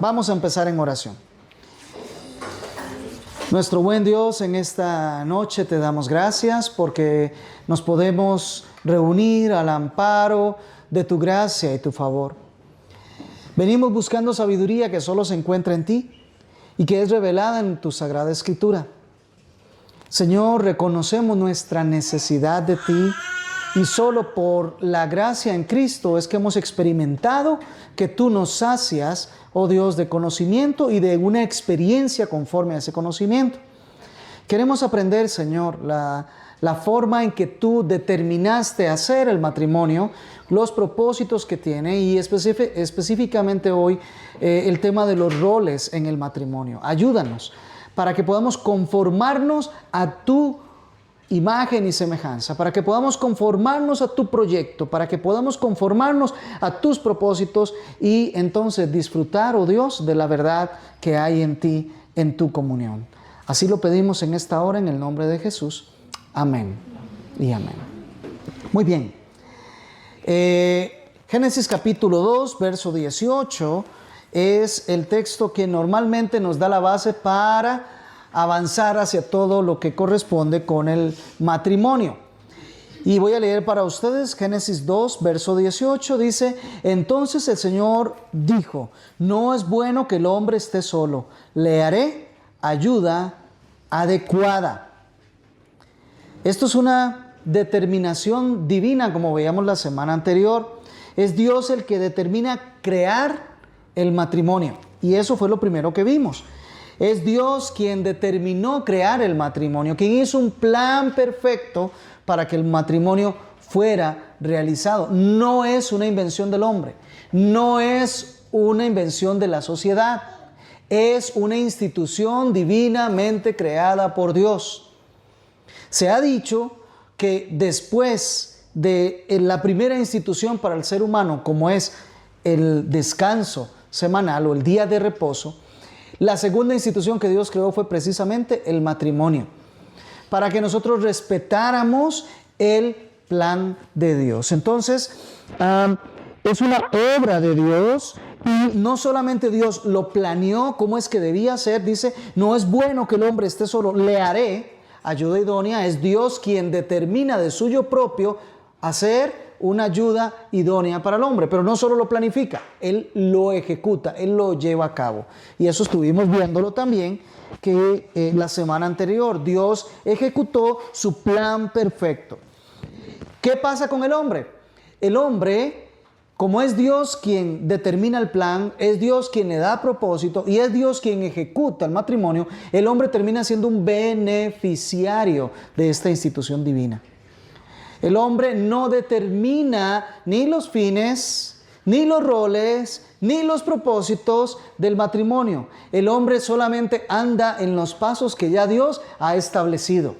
Vamos a empezar en oración. Nuestro buen Dios, en esta noche te damos gracias porque nos podemos reunir al amparo de tu gracia y tu favor. Venimos buscando sabiduría que solo se encuentra en ti y que es revelada en tu Sagrada Escritura. Señor, reconocemos nuestra necesidad de ti y solo por la gracia en Cristo es que hemos experimentado que tú nos sacias, oh Dios, de conocimiento y de una experiencia conforme a ese conocimiento. Queremos aprender, Señor, la forma en que tú determinaste hacer el matrimonio, los propósitos que tiene y específicamente hoy el tema de los roles en el matrimonio. Ayúdanos para que podamos conformarnos a tu imagen y semejanza, para que podamos conformarnos a tu proyecto, para que podamos conformarnos a tus propósitos y entonces disfrutar, oh Dios, de la verdad que hay en ti, en tu comunión. Así lo pedimos en esta hora en el nombre de Jesús. Amén y amén. Muy bien. Génesis capítulo 2, verso 18 es el texto que normalmente nos da la base para avanzar hacia todo lo que corresponde con el matrimonio. Y voy a leer para ustedes Génesis 2, verso 18, dice: Entonces el Señor dijo, no es bueno que el hombre esté solo, le haré ayuda adecuada. Esto es una determinación divina, como veíamos la semana anterior. Es Dios el que determina crear el matrimonio. Y eso fue lo primero que vimos. Es Dios quien determinó crear el matrimonio, quien hizo un plan perfecto para que el matrimonio fuera realizado. No es una invención del hombre, no es una invención de la sociedad, es una institución divinamente creada por Dios. Se ha dicho que después de la primera institución para el ser humano, como es el descanso semanal o el día de reposo, la segunda institución que Dios creó fue precisamente el matrimonio, para que nosotros respetáramos el plan de Dios. Entonces, es una obra de Dios y no solamente Dios lo planeó como es que debía ser, dice, no es bueno que el hombre esté solo, le haré ayuda idónea. Es Dios quien determina de suyo propio hacer una ayuda idónea para el hombre, pero no solo lo planifica, Él lo ejecuta, Él lo lleva a cabo. Y eso estuvimos viéndolo también, que la semana anterior Dios ejecutó su plan perfecto. ¿Qué pasa con el hombre? El hombre, como es Dios quien determina el plan, es Dios quien le da propósito y es Dios quien ejecuta el matrimonio, el hombre termina siendo un beneficiario de esta institución divina. El hombre no determina ni los fines, ni los roles, ni los propósitos del matrimonio. El hombre solamente anda en los pasos que ya Dios ha establecido.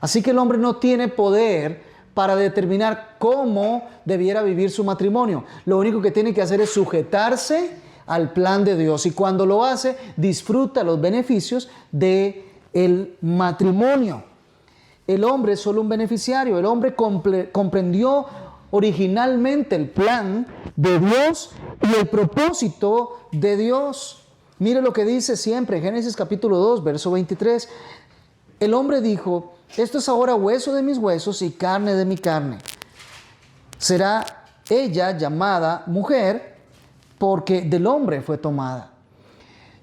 Así que el hombre no tiene poder para determinar cómo debiera vivir su matrimonio. Lo único que tiene que hacer es sujetarse al plan de Dios. Y cuando lo hace, disfruta los beneficios del matrimonio. El hombre es solo un beneficiario. El hombre comprendió originalmente el plan de Dios y el propósito de Dios. Mire lo que dice siempre Génesis capítulo 2, verso 23. El hombre dijo, esto es ahora hueso de mis huesos y carne de mi carne. Será ella llamada mujer porque del hombre fue tomada.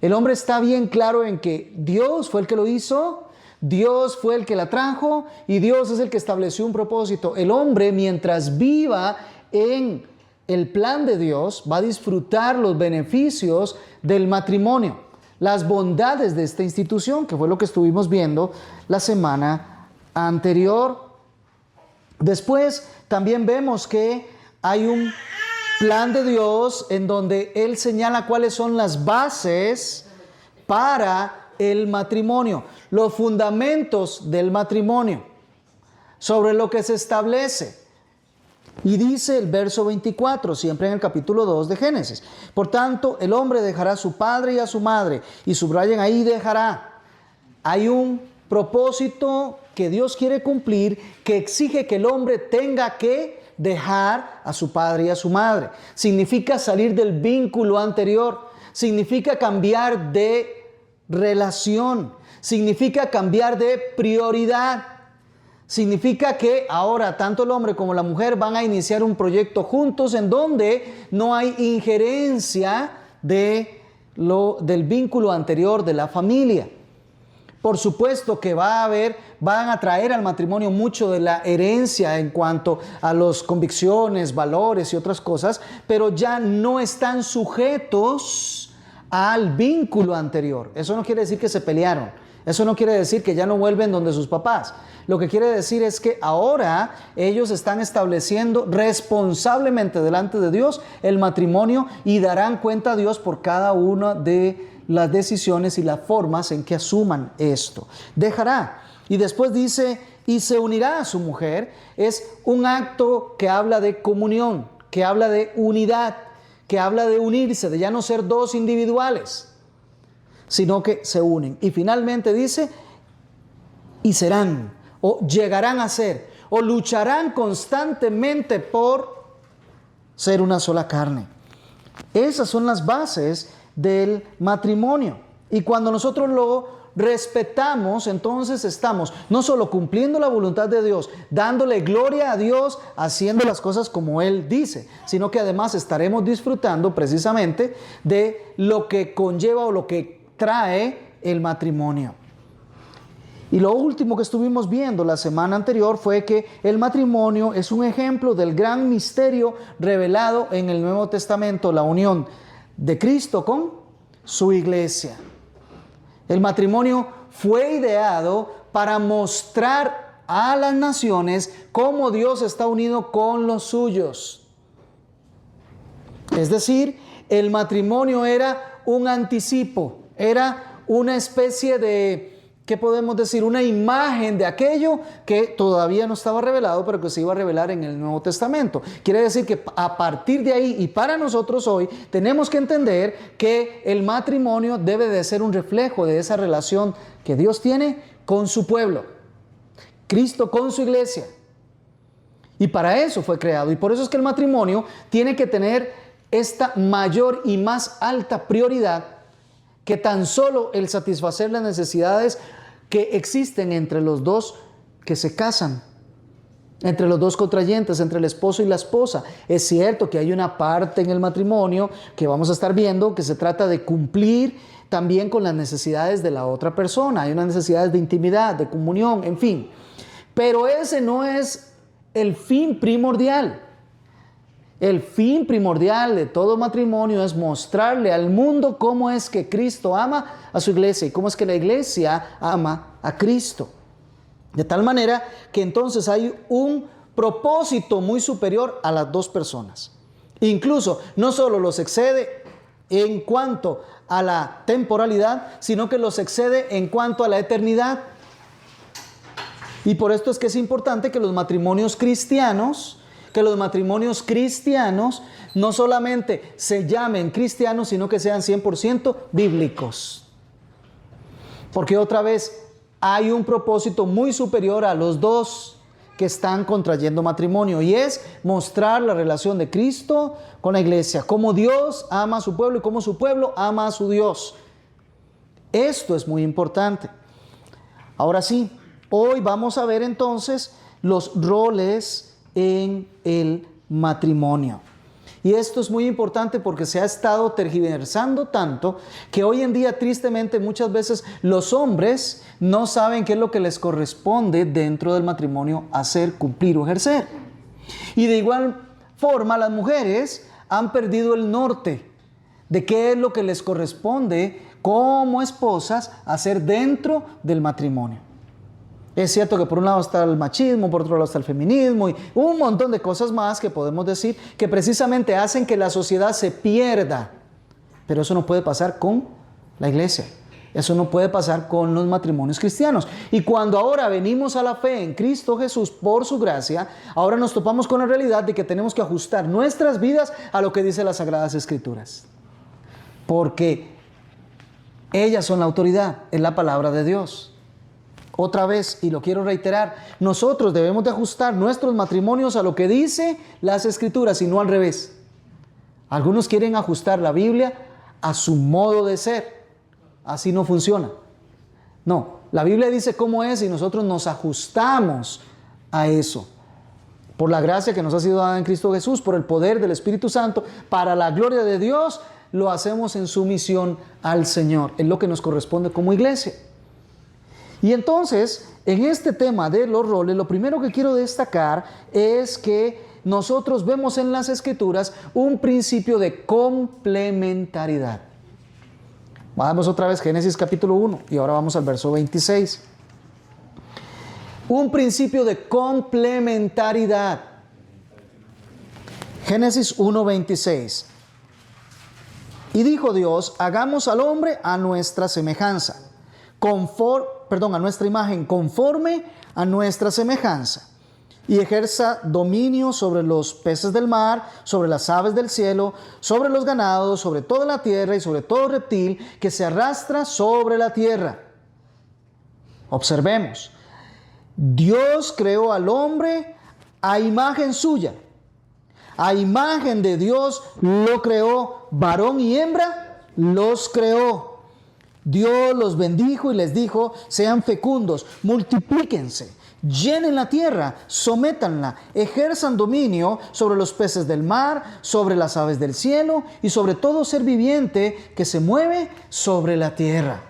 El hombre está bien claro en que Dios fue el que lo hizo, Dios fue el que la trajo y Dios es el que estableció un propósito. El hombre, mientras viva en el plan de Dios, va a disfrutar los beneficios del matrimonio, las bondades de esta institución, que fue lo que estuvimos viendo la semana anterior. Después también vemos que hay un plan de Dios en donde Él señala cuáles son las bases para el matrimonio, los fundamentos del matrimonio, sobre lo que se establece. Y dice el verso 24, siempre en el capítulo 2 de Génesis: por tanto, el hombre dejará a su padre y a su madre, y subrayen ahí dejará. Hay un propósito que Dios quiere cumplir, que exige que el hombre tenga que dejar a su padre y a su madre. Significa salir del vínculo anterior, significa cambiar de relación, significa cambiar de prioridad. Significa que ahora tanto el hombre como la mujer van a iniciar un proyecto juntos en donde no hay injerencia del vínculo anterior de la familia. Por supuesto que van a traer al matrimonio mucho de la herencia en cuanto a las convicciones, valores y otras cosas, pero ya no están sujetos al vínculo anterior. Eso no quiere decir que se pelearon. Eso no quiere decir que ya no vuelven donde sus papás. Lo que quiere decir es que ahora ellos están estableciendo responsablemente delante de Dios el matrimonio y darán cuenta a Dios por cada una de las decisiones y las formas en que asuman esto. Dejará. Y después dice, y se unirá a su mujer. Es un acto que habla de comunión, que habla de unidad, que habla de unirse, de ya no ser dos individuales, sino que se unen. Y finalmente dice, y serán, o llegarán a ser, o lucharán constantemente por ser una sola carne. Esas son las bases del matrimonio. Y cuando nosotros lo respetamos, entonces estamos no solo cumpliendo la voluntad de Dios, dándole gloria a Dios, haciendo las cosas como Él dice, sino que además estaremos disfrutando precisamente de lo que conlleva o lo que trae el matrimonio. Y lo último que estuvimos viendo la semana anterior fue que el matrimonio es un ejemplo del gran misterio revelado en el Nuevo Testamento, la unión de Cristo con su iglesia. El matrimonio fue ideado para mostrar a las naciones cómo Dios está unido con los suyos. Es decir, el matrimonio era un anticipo, era una especie de, ¿qué podemos decir? Una imagen de aquello que todavía no estaba revelado, pero que se iba a revelar en el Nuevo Testamento. Quiere decir que a partir de ahí y para nosotros hoy tenemos que entender que el matrimonio debe de ser un reflejo de esa relación que Dios tiene con su pueblo, Cristo con su iglesia. Y para eso fue creado. Y por eso es que el matrimonio tiene que tener esta mayor y más alta prioridad que tan solo el satisfacer las necesidades que existen entre los dos que se casan, entre los dos contrayentes, entre el esposo y la esposa. Es cierto que hay una parte en el matrimonio que vamos a estar viendo que se trata de cumplir también con las necesidades de la otra persona. Hay unas necesidades de intimidad, de comunión, en fin. Pero ese no es el fin primordial. El fin primordial de todo matrimonio es mostrarle al mundo cómo es que Cristo ama a su iglesia y cómo es que la iglesia ama a Cristo. De tal manera que entonces hay un propósito muy superior a las dos personas. Incluso no solo los excede en cuanto a la temporalidad, sino que los excede en cuanto a la eternidad. Y por esto es que es importante que los matrimonios cristianos no solamente se llamen cristianos, sino que sean 100% bíblicos. Porque otra vez hay un propósito muy superior a los dos que están contrayendo matrimonio, y es mostrar la relación de Cristo con la iglesia, cómo Dios ama a su pueblo y cómo su pueblo ama a su Dios. Esto es muy importante. Ahora sí, hoy vamos a ver entonces los roles en el matrimonio. Y esto es muy importante porque se ha estado tergiversando tanto que hoy en día tristemente muchas veces los hombres no saben qué es lo que les corresponde dentro del matrimonio hacer, cumplir o ejercer. Y de igual forma las mujeres han perdido el norte de qué es lo que les corresponde como esposas hacer dentro del matrimonio. Es cierto que por un lado está el machismo, por otro lado está el feminismo y un montón de cosas más que podemos decir que precisamente hacen que la sociedad se pierda. Pero eso no puede pasar con la iglesia. Eso no puede pasar con los matrimonios cristianos. Y cuando ahora venimos a la fe en Cristo Jesús por su gracia, ahora nos topamos con la realidad de que tenemos que ajustar nuestras vidas a lo que dice las Sagradas Escrituras. Porque ellas son la autoridad, es la palabra de Dios. Otra vez, y lo quiero reiterar, nosotros debemos de ajustar nuestros matrimonios a lo que dice las Escrituras y no al revés. Algunos quieren ajustar la Biblia a su modo de ser. Así no funciona. No, la Biblia dice cómo es y nosotros nos ajustamos a eso. Por la gracia que nos ha sido dada en Cristo Jesús, por el poder del Espíritu Santo, para la gloria de Dios, lo hacemos en sumisión al Señor. Es lo que nos corresponde como iglesia. Y entonces, en este tema de los roles, lo primero que quiero destacar es que nosotros vemos en las Escrituras un principio de complementariedad. Vamos otra vez, Génesis capítulo 1, y ahora vamos al verso 26. Un principio de complementariedad. Génesis 1, 26. Y dijo Dios, hagamos al hombre a nuestra semejanza, a nuestra imagen, conforme a nuestra semejanza, y ejerza dominio sobre los peces del mar, sobre las aves del cielo, sobre los ganados, sobre toda la tierra y sobre todo reptil que se arrastra sobre la tierra. Observemos, Dios creó al hombre a imagen suya. A imagen de Dios lo creó, varón y hembra los creó. Dios los bendijo y les dijo, sean fecundos, multiplíquense, llenen la tierra, sométanla, ejerzan dominio sobre los peces del mar, sobre las aves del cielo y sobre todo ser viviente que se mueve sobre la tierra.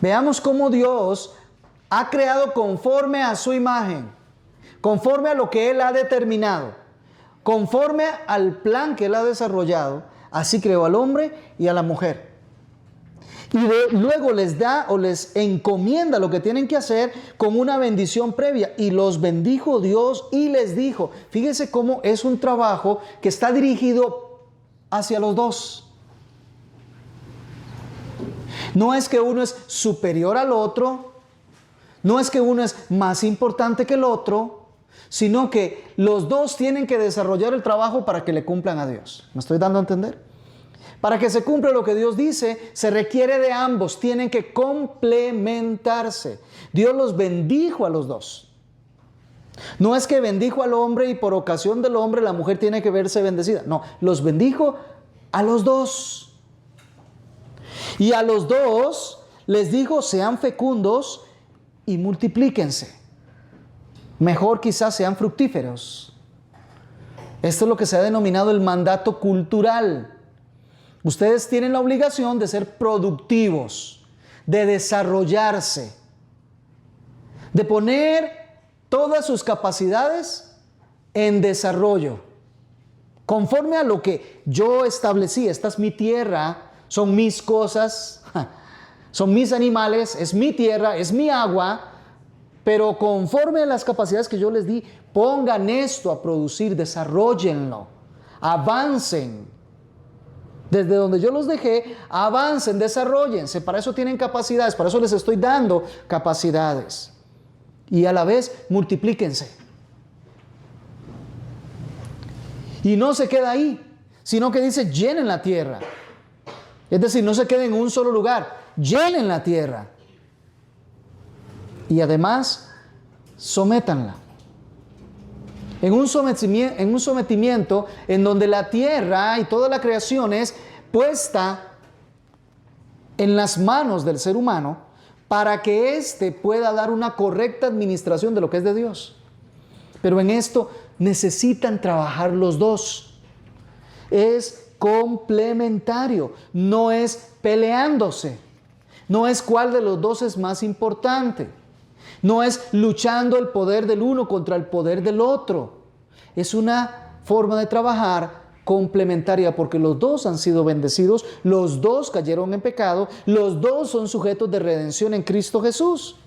Veamos cómo Dios ha creado conforme a su imagen, conforme a lo que Él ha determinado, conforme al plan que Él ha desarrollado. Así creó al hombre y a la mujer. Y luego les da o les encomienda lo que tienen que hacer con una bendición previa. Y los bendijo Dios y les dijo. Fíjense cómo es un trabajo que está dirigido hacia los dos. No es que uno es superior al otro, no es que uno es más importante que el otro, sino que los dos tienen que desarrollar el trabajo para que le cumplan a Dios. ¿Me estoy dando a entender? Para que se cumpla lo que Dios dice, se requiere de ambos, tienen que complementarse. Dios los bendijo a los dos. No es que bendijo al hombre y por ocasión del hombre la mujer tiene que verse bendecida. No, los bendijo a los dos. Y a los dos les dijo, sean fecundos y multiplíquense. Mejor quizás sean fructíferos. Esto es lo que se ha denominado el mandato cultural. Ustedes tienen la obligación de ser productivos, de desarrollarse, de poner todas sus capacidades en desarrollo, conforme a lo que yo establecí. Esta es mi tierra, son mis cosas, son mis animales, es mi tierra, es mi agua, pero conforme a las capacidades que yo les di, pongan esto a producir, desarróllenlo, avancen. Desde donde yo los dejé, avancen, desarróllense. Para eso tienen capacidades, para eso les estoy dando capacidades. Y a la vez, multiplíquense. Y no se queda ahí, sino que dice, llenen la tierra. Es decir, no se queden en un solo lugar, llenen la tierra. Y además, sométanla. En un sometimiento en donde la tierra y toda la creación es puesta en las manos del ser humano para que éste pueda dar una correcta administración de lo que es de Dios. Pero en esto necesitan trabajar los dos. Es complementario, no es peleándose, no es cuál de los dos es más importante. No es luchando el poder del uno contra el poder del otro. Es una forma de trabajar complementaria porque los dos han sido bendecidos, los dos cayeron en pecado, los dos son sujetos de redención en Cristo Jesús.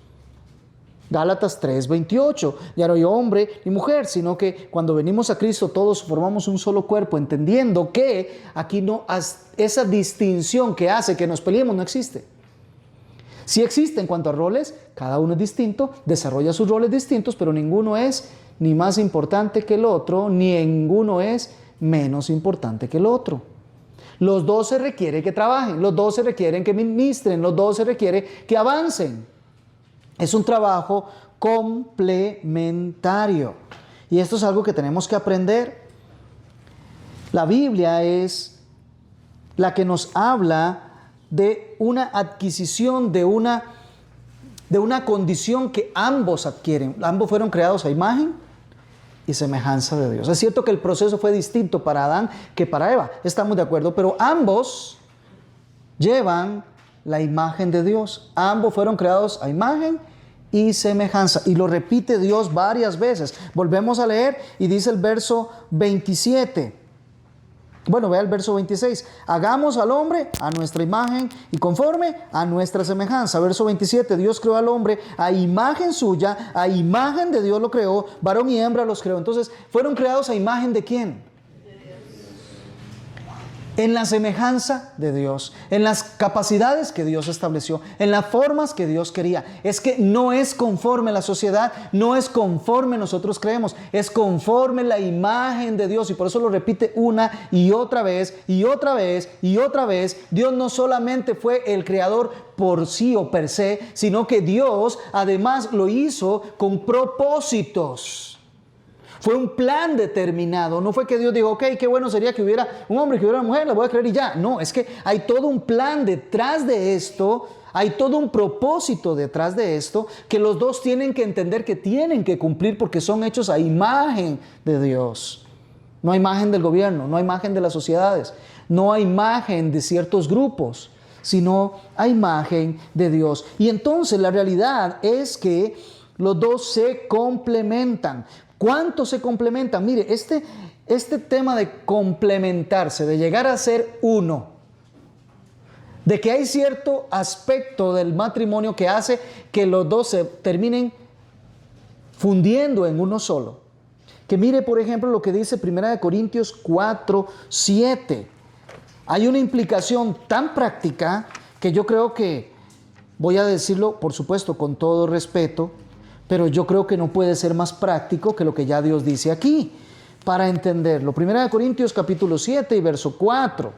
Gálatas 3:28. Ya no hay hombre ni mujer, sino que cuando venimos a Cristo todos formamos un solo cuerpo, entendiendo que aquí no, esa distinción que hace que nos peleemos no existe. Sí existe en cuanto a roles, cada uno es distinto, desarrolla sus roles distintos, pero ninguno es ni más importante que el otro, ni ninguno es menos importante que el otro. Los dos se requiere que trabajen, los dos se requieren que ministren, los dos se requiere que avancen. Es un trabajo complementario. Y esto es algo que tenemos que aprender. La Biblia es la que nos habla de una adquisición, de una condición que ambos adquieren. Ambos fueron creados a imagen y semejanza de Dios. Es cierto que el proceso fue distinto para Adán que para Eva, estamos de acuerdo, pero ambos llevan la imagen de Dios. Ambos fueron creados a imagen y semejanza. Y lo repite Dios varias veces. Volvemos a leer y dice el verso 27. Bueno, vea el verso 26. Hagamos al hombre a nuestra imagen y conforme a nuestra semejanza. Verso 27. Dios creó al hombre a imagen suya, a imagen de Dios lo creó, varón y hembra los creó. Entonces, ¿fueron creados a imagen de quién? En la semejanza de Dios, en las capacidades que Dios estableció, en las formas que Dios quería. Es que no es conforme la sociedad, no es conforme nosotros creemos, es conforme la imagen de Dios. Y por eso lo repite una y otra vez, y otra vez, y otra vez. Dios no solamente fue el creador por sí o per se, sino que Dios además lo hizo con propósitos. Fue un plan determinado. No fue que Dios dijo, ok, qué bueno sería que hubiera un hombre, que hubiera una mujer, la voy a creer y ya. No, es que hay todo un plan detrás de esto, hay todo un propósito detrás de esto, que los dos tienen que entender que tienen que cumplir porque son hechos a imagen de Dios. No a imagen del gobierno, no a imagen de las sociedades, no a imagen de ciertos grupos, sino a imagen de Dios. Y entonces la realidad es que los dos se complementan. ¿Cuánto se complementan? Mire, este tema de complementarse, de llegar a ser uno, de que hay cierto aspecto del matrimonio que hace que los dos se terminen fundiendo en uno solo. Que mire, por ejemplo, lo que dice 1 Corintios 4:7. Hay una implicación tan práctica que yo creo que, voy a decirlo, por supuesto, con todo respeto, pero yo creo que no puede ser más práctico que lo que ya Dios dice aquí para entenderlo. 1 Corintios capítulo 7 y verso 4.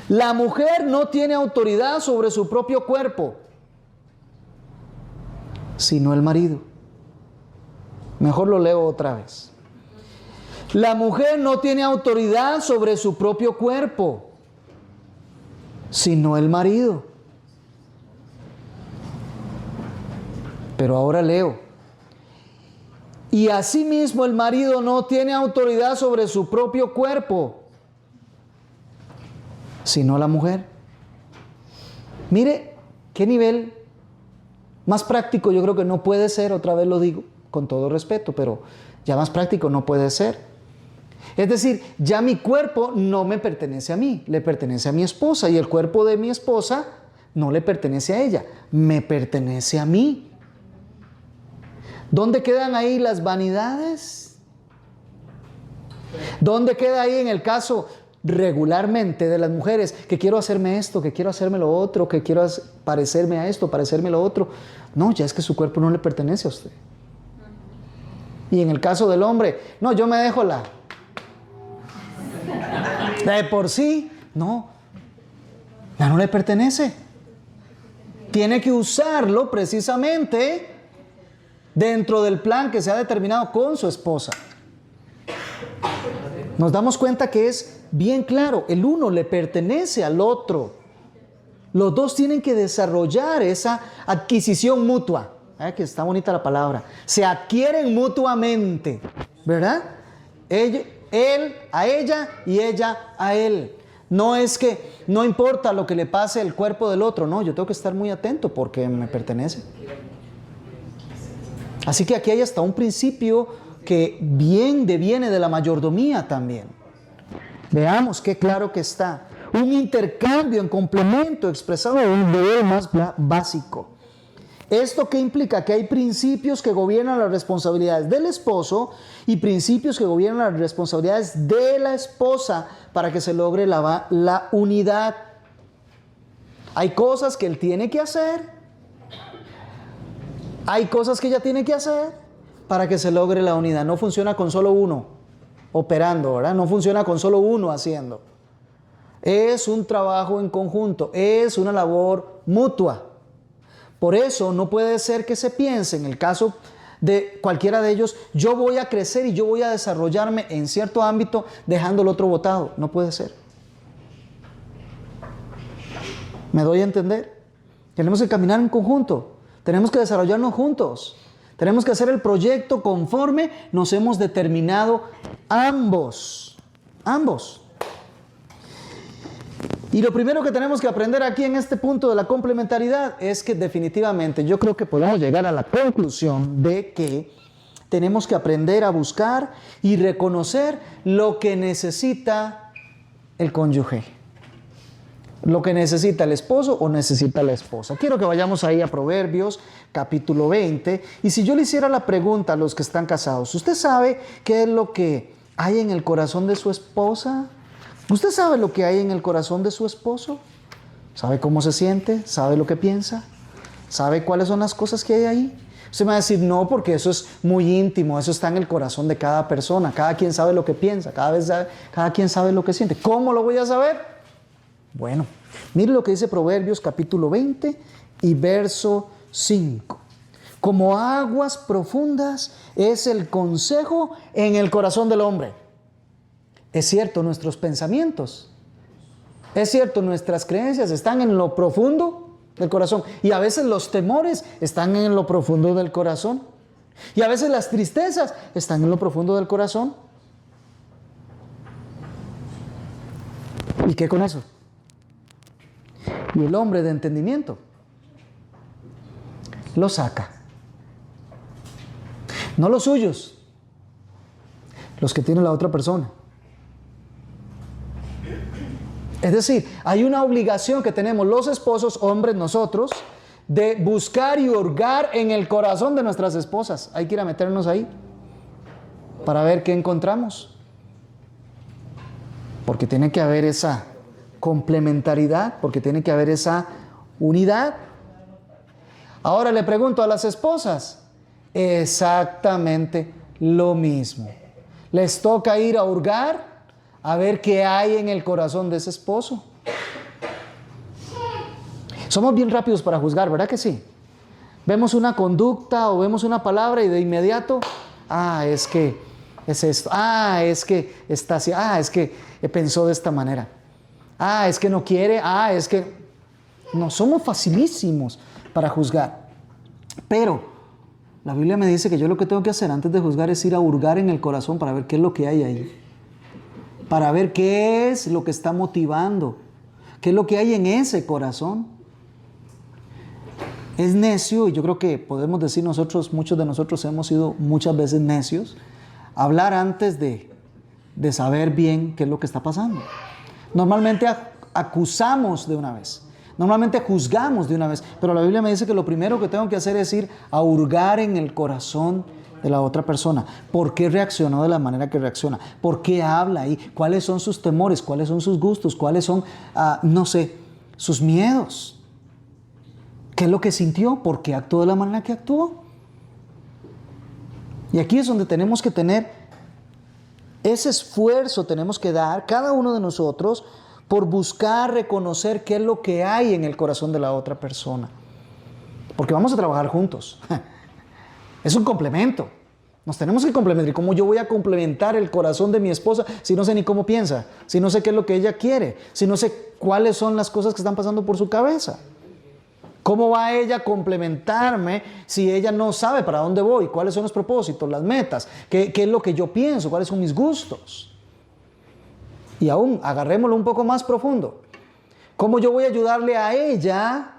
La mujer no tiene autoridad sobre su propio cuerpo, sino el marido. Mejor lo leo otra vez. La mujer no tiene autoridad sobre su propio cuerpo, sino el marido. Pero ahora leo. Y asimismo el marido no tiene autoridad sobre su propio cuerpo, sino la mujer. Mire qué nivel más práctico yo creo que no puede ser, otra vez lo digo con todo respeto, pero ya más práctico no puede ser. Es decir, ya mi cuerpo no me pertenece a mí, le pertenece a mi esposa, y el cuerpo de mi esposa no le pertenece a ella, me pertenece a mí. ¿Dónde quedan ahí las vanidades? ¿Dónde queda ahí en el caso regularmente de las mujeres que quiero hacerme esto, que quiero hacerme lo otro, que quiero parecerme a esto, parecerme a lo otro? No, ya es que su cuerpo no le pertenece a usted. Y en el caso del hombre, no, yo me dejo de por sí, no, ya no le pertenece. Tiene que usarlo precisamente dentro del plan que se ha determinado con su esposa. Nos damos cuenta que es bien claro, el uno le pertenece al otro. Los dos tienen que desarrollar esa adquisición mutua. Que está bonita la palabra. Se adquieren mutuamente, ¿verdad? Él a ella y ella a él. No es que no importa lo que le pase el cuerpo del otro, no, yo tengo que estar muy atento porque me pertenece. Así que aquí hay hasta un principio que bien deviene de la mayordomía también. Veamos qué claro que está. Un intercambio en complemento expresado a un nivel más básico. ¿Esto qué implica? Que hay principios que gobiernan las responsabilidades del esposo y principios que gobiernan las responsabilidades de la esposa para que se logre la unidad. Hay cosas que él tiene que hacer. Hay cosas que ella tiene que hacer para que se logre la unidad. No funciona con solo uno operando, ¿verdad? No funciona con solo uno haciendo. Es un trabajo en conjunto, es una labor mutua. Por eso no puede ser que se piense, en el caso de cualquiera de ellos, yo voy a crecer y yo voy a desarrollarme en cierto ámbito dejando el otro botado. No puede ser. ¿Me doy a entender? Tenemos que caminar en conjunto. Tenemos que desarrollarnos juntos. Tenemos que hacer el proyecto conforme nos hemos determinado ambos. Ambos. Y lo primero que tenemos que aprender aquí en este punto de la complementariedad es que definitivamente yo creo que podemos llegar a la conclusión de que tenemos que aprender a buscar y reconocer lo que necesita el cónyuge. Lo que necesita el esposo o necesita la esposa. Quiero que vayamos ahí a Proverbios, capítulo 20. Y si yo le hiciera la pregunta a los que están casados, ¿usted sabe qué es lo que hay en el corazón de su esposa? ¿Usted sabe lo que hay en el corazón de su esposo? ¿Sabe cómo se siente? ¿Sabe lo que piensa? ¿Sabe cuáles son las cosas que hay ahí? Usted me va a decir, no, porque eso es muy íntimo, eso está en el corazón de cada persona, cada quien sabe lo que piensa, cada quien sabe lo que siente. ¿Cómo lo voy a saber? Bueno, mire lo que dice Proverbios capítulo 20 y verso 5. Como aguas profundas es el consejo en el corazón del hombre. Es cierto, nuestros pensamientos, es cierto, nuestras creencias están en lo profundo del corazón. Y a veces los temores están en lo profundo del corazón. Y a veces las tristezas están en lo profundo del corazón. ¿Y qué con eso? Y el hombre de entendimiento lo saca. No los suyos, los que tiene la otra persona. Es decir, hay una obligación que tenemos los esposos, hombres nosotros, de buscar y hurgar en el corazón de nuestras esposas. Hay que ir a meternos ahí para ver qué encontramos. Porque tiene que haber esa complementariedad, porque tiene que haber esa unidad. Ahora le pregunto a las esposas, exactamente lo mismo. Les toca ir a hurgar, a ver qué hay en el corazón de ese esposo. Somos bien rápidos para juzgar, ¿verdad que sí? Vemos una conducta o vemos una palabra y de inmediato, es que es esto, es que está así, es que pensó de esta manera, es que no quiere, es que... No, somos facilísimos para juzgar. Pero la Biblia me dice que yo lo que tengo que hacer antes de juzgar es ir a hurgar en el corazón para ver qué es lo que hay ahí. Para ver qué es lo que está motivando, qué es lo que hay en ese corazón. Es necio, y yo creo que podemos decir muchos de nosotros hemos sido muchas veces necios, hablar antes de saber bien qué es lo que está pasando. Normalmente acusamos de una vez, normalmente juzgamos de una vez, pero la Biblia me dice que lo primero que tengo que hacer es ir a hurgar en el corazón de la otra persona. ¿Por qué reaccionó de la manera que reacciona? ¿Por qué habla ahí? ¿Cuáles son sus temores? ¿Cuáles son sus gustos? ¿Cuáles son, sus miedos? ¿Qué es lo que sintió? ¿Por qué actuó de la manera que actuó? Y aquí es donde tenemos que tener ese esfuerzo, tenemos que dar cada uno de nosotros por buscar reconocer qué es lo que hay en el corazón de la otra persona. Porque vamos a trabajar juntos. Es un complemento. Nos tenemos que complementar. ¿Y cómo yo voy a complementar el corazón de mi esposa si no sé ni cómo piensa? Si no sé qué es lo que ella quiere. Si no sé cuáles son las cosas que están pasando por su cabeza. ¿Cómo va ella a complementarme si ella no sabe para dónde voy? ¿Cuáles son los propósitos, las metas? ¿Qué es lo que yo pienso? ¿Cuáles son mis gustos? Y aún, agarrémoslo un poco más profundo. ¿Cómo yo voy a ayudarle a ella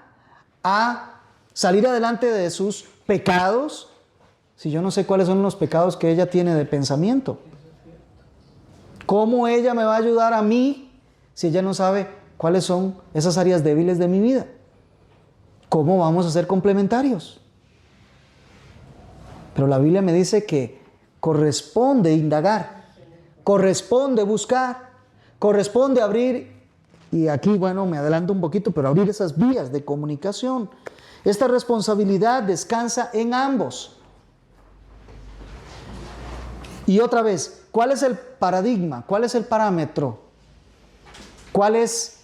a salir adelante de sus pecados si yo no sé cuáles son los pecados que ella tiene de pensamiento? ¿Cómo ella me va a ayudar a mí si ella no sabe cuáles son esas áreas débiles de mi vida? ¿Cómo vamos a ser complementarios? Pero la Biblia me dice que corresponde indagar, corresponde buscar, corresponde abrir, y aquí, me adelanto un poquito, pero abrir esas vías de comunicación. Esta responsabilidad descansa en ambos. Y otra vez, ¿cuál es el paradigma? ¿Cuál es el parámetro? ¿Cuál es,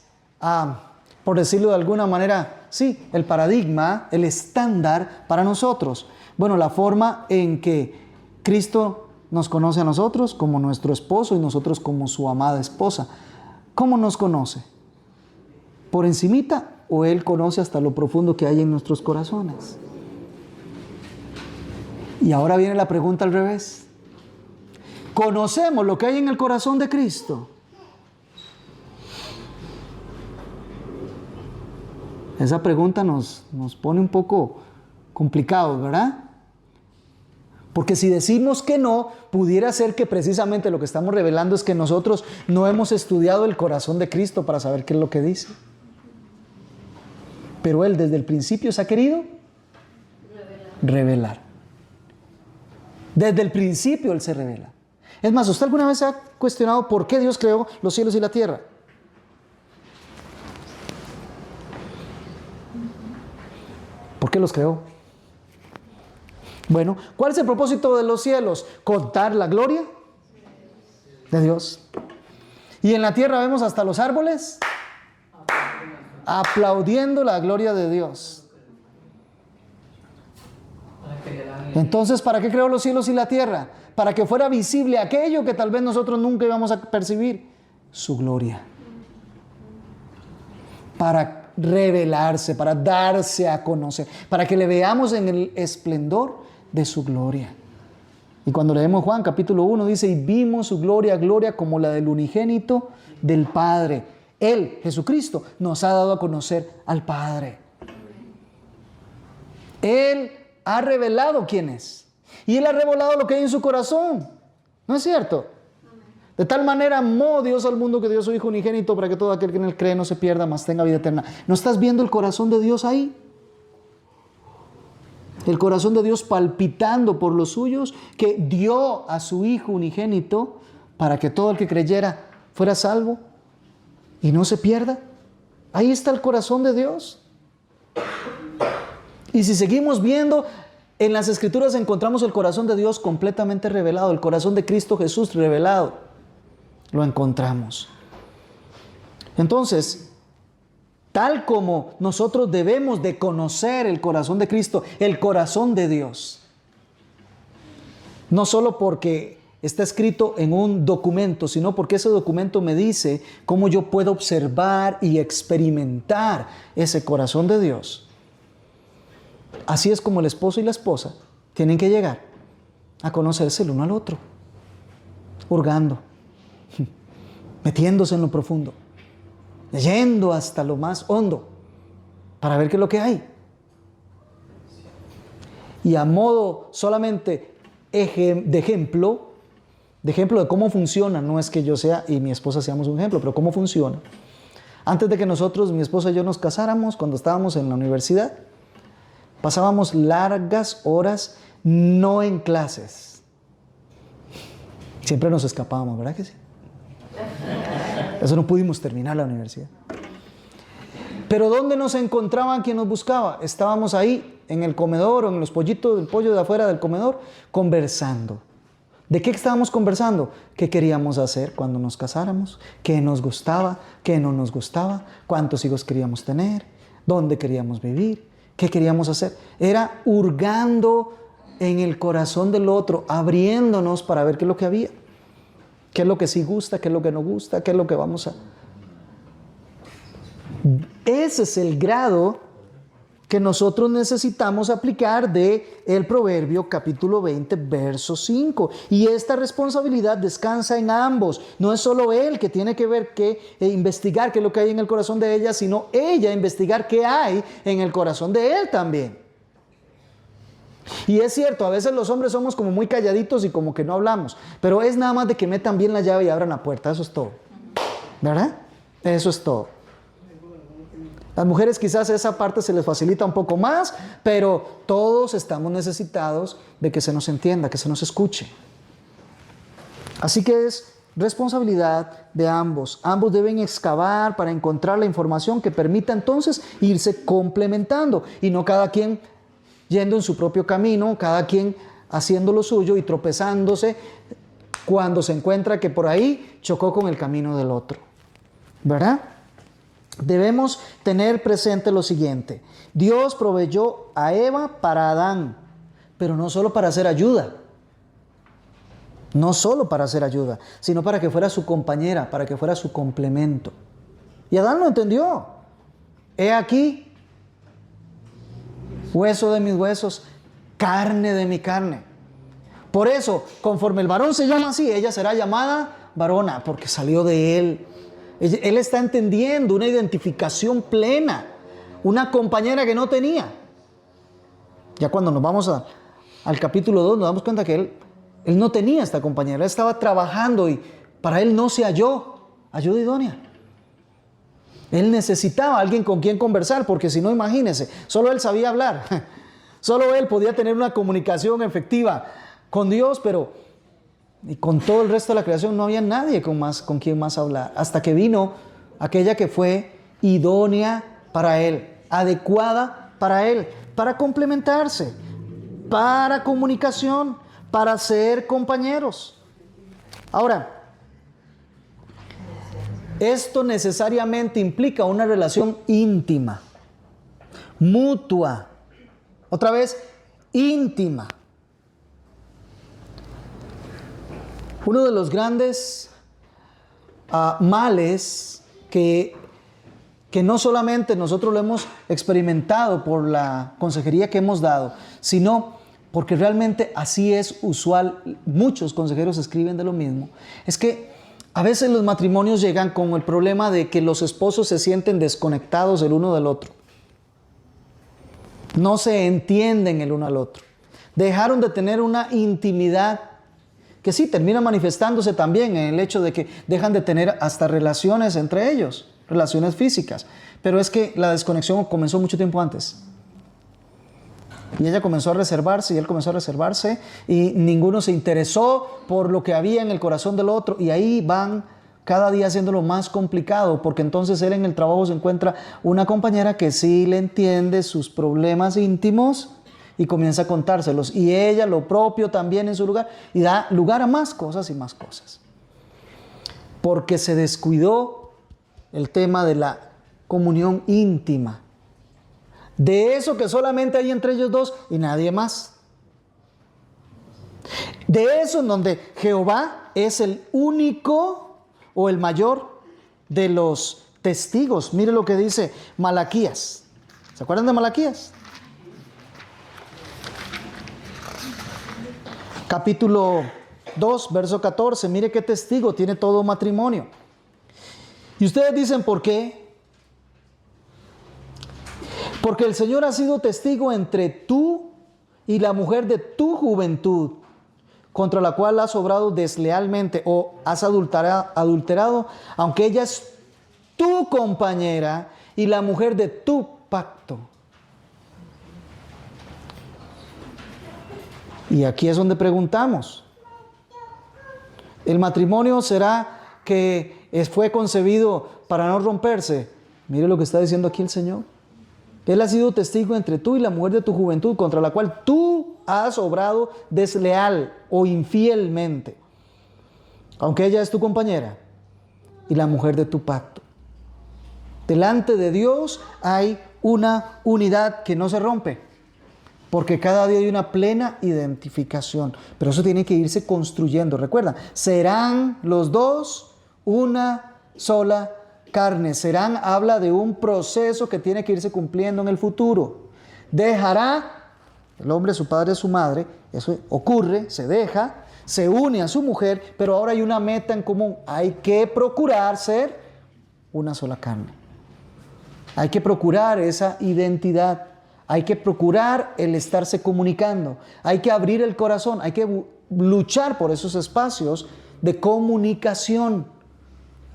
por decirlo de alguna manera, el paradigma, el estándar para nosotros? Bueno, la forma en que Cristo nos conoce a nosotros como nuestro esposo y nosotros como su amada esposa. ¿Cómo nos conoce? por encimita o Él conoce hasta lo profundo que hay en nuestros corazones? Y ahora viene la pregunta al revés. ¿Conocemos lo que hay en el corazón de Cristo? Esa pregunta nos pone un poco complicados, ¿verdad? Porque si decimos que no, pudiera ser que precisamente lo que estamos revelando es que nosotros no hemos estudiado el corazón de Cristo para saber qué es lo que dice. Pero Él desde el principio se ha querido revelar. Desde el principio Él se revela. Es más, ¿usted alguna vez se ha cuestionado por qué Dios creó los cielos y la tierra? ¿Por qué los creó? Bueno, ¿cuál es el propósito de los cielos? Contar la gloria de Dios. Y en la tierra vemos hasta los árboles aplaudiendo la gloria de Dios. Entonces, ¿para qué creó los cielos y la tierra? Para que fuera visible aquello que tal vez nosotros nunca íbamos a percibir, su gloria. Para revelarse, para darse a conocer, para que le veamos en el esplendor de su gloria. Y cuando leemos Juan capítulo 1 dice, y vimos su gloria, gloria como la del unigénito del Padre. Él, Jesucristo, nos ha dado a conocer al Padre. Él ha revelado quién es. Y Él ha revelado lo que hay en su corazón. ¿No es cierto? De tal manera amó Dios al mundo que dio a su Hijo unigénito para que todo aquel que en Él cree no se pierda, mas tenga vida eterna. ¿No estás viendo el corazón de Dios ahí? El corazón de Dios palpitando por los suyos, que dio a su Hijo unigénito para que todo el que creyera fuera salvo y no se pierda. Ahí está el corazón de Dios. Y si seguimos viendo, en las Escrituras encontramos el corazón de Dios completamente revelado, el corazón de Cristo Jesús revelado. Lo encontramos. Entonces, tal como nosotros debemos de conocer el corazón de Cristo, el corazón de Dios, no solo porque está escrito en un documento, sino porque ese documento me dice cómo yo puedo observar y experimentar ese corazón de Dios. Así es como el esposo y la esposa tienen que llegar a conocerse el uno al otro, hurgando, metiéndose en lo profundo, leyendo hasta lo más hondo para ver qué es lo que hay. Y a modo solamente de ejemplo de cómo funciona, no es que yo sea y mi esposa seamos un ejemplo, pero cómo funciona. Antes de que nosotros, mi esposa y yo nos casáramos, cuando estábamos en la universidad, pasábamos largas horas no en clases. Siempre nos escapábamos, ¿verdad que sí? Eso no pudimos terminar la universidad. Pero ¿dónde nos encontraban quien nos buscaba? Estábamos ahí, en el comedor o en los pollitos, el pollo de afuera del comedor, conversando. ¿De qué estábamos conversando? ¿Qué queríamos hacer cuando nos casáramos? ¿Qué nos gustaba? ¿Qué no nos gustaba? ¿Cuántos hijos queríamos tener? ¿Dónde queríamos vivir? ¿Qué queríamos hacer? Era hurgando en el corazón del otro, abriéndonos para ver qué es lo que había. ¿Qué es lo que sí gusta? ¿Qué es lo que no gusta? ¿Qué es lo que vamos a...? Ese es el grado que nosotros necesitamos aplicar de el Proverbio capítulo 20, verso 5. Y esta responsabilidad descansa en ambos. No es solo él que tiene que ver investigar qué es lo que hay en el corazón de ella, sino ella investigar qué hay en el corazón de él también. Y es cierto, a veces los hombres somos como muy calladitos y como que no hablamos, pero es nada más de que metan bien la llave y abran la puerta, eso es todo. ¿Verdad? Eso es todo. Las mujeres quizás esa parte se les facilita un poco más, pero todos estamos necesitados de que se nos entienda, que se nos escuche. Así que es responsabilidad de ambos. Ambos deben excavar para encontrar la información que permita entonces irse complementando y no cada quien yendo en su propio camino, cada quien haciendo lo suyo y tropezándose cuando se encuentra que por ahí chocó con el camino del otro. ¿Verdad? Debemos tener presente lo siguiente. Dios proveyó a Eva para Adán, pero no solo para hacer ayuda. No solo para hacer ayuda, sino para que fuera su compañera, para que fuera su complemento. Y Adán lo entendió. he aquí, hueso de mis huesos, carne de mi carne. Por eso, conforme el varón se llama así, ella será llamada varona, porque salió de él. Él está entendiendo una identificación plena, una compañera que no tenía. Ya cuando nos vamos al capítulo 2, nos damos cuenta que él no tenía esta compañera, él estaba trabajando y para él no se halló ayuda idónea. Él necesitaba a alguien con quien conversar, porque si no, imagínense, solo él sabía hablar, solo él podía tener una comunicación efectiva con Dios, pero y con todo el resto de la creación no había nadie con quien más hablar, hasta que vino aquella que fue idónea para él, adecuada para él, para complementarse, para comunicación, para ser compañeros. Ahora, esto necesariamente implica una relación íntima, mutua, otra vez, íntima. Uno de los grandes males que no solamente nosotros lo hemos experimentado por la consejería que hemos dado, sino porque realmente así es usual, muchos consejeros escriben de lo mismo, es que a veces los matrimonios llegan con el problema de que los esposos se sienten desconectados el uno del otro. No se entienden el uno al otro. Dejaron de tener una intimidad que sí termina manifestándose también en el hecho de que dejan de tener hasta relaciones entre ellos, relaciones físicas. Pero es que la desconexión comenzó mucho tiempo antes. Y ella comenzó a reservarse y él comenzó a reservarse y ninguno se interesó por lo que había en el corazón del otro. Y ahí van cada día haciéndolo más complicado, porque entonces él en el trabajo se encuentra una compañera que sí le entiende sus problemas íntimos y comienza a contárselos. Y ella lo propio también en su lugar y da lugar a más cosas y más cosas. Porque se descuidó el tema de la comunión íntima. De eso que solamente hay entre ellos dos y nadie más. De eso en donde Jehová es el único o el mayor de los testigos. Mire lo que dice Malaquías. ¿Se acuerdan de Malaquías? Capítulo 2, verso 14. Mire qué testigo tiene todo matrimonio. Y ustedes dicen, ¿por qué? Porque el Señor ha sido testigo entre tú y la mujer de tu juventud, contra la cual has obrado deslealmente o has adulterado, aunque ella es tu compañera y la mujer de tu pacto. Y aquí es donde preguntamos, ¿el matrimonio será que fue concebido para no romperse? Mire lo que está diciendo aquí el Señor. Él ha sido testigo entre tú y la mujer de tu juventud, contra la cual tú has obrado desleal o infielmente, aunque ella es tu compañera y la mujer de tu pacto. Delante de Dios hay una unidad que no se rompe, porque cada día hay una plena identificación. Pero eso tiene que irse construyendo. Recuerda, serán los dos una sola carne. Serán habla de un proceso que tiene que irse cumpliendo en el futuro. Dejará el hombre a su padre y a su madre. Eso ocurre, se deja, se une a su mujer, pero ahora hay una meta en común. Hay que procurar ser una sola carne. Hay que procurar esa identidad. Hay que procurar el estarse comunicando. Hay que abrir el corazón. Hay que luchar por esos espacios de comunicación.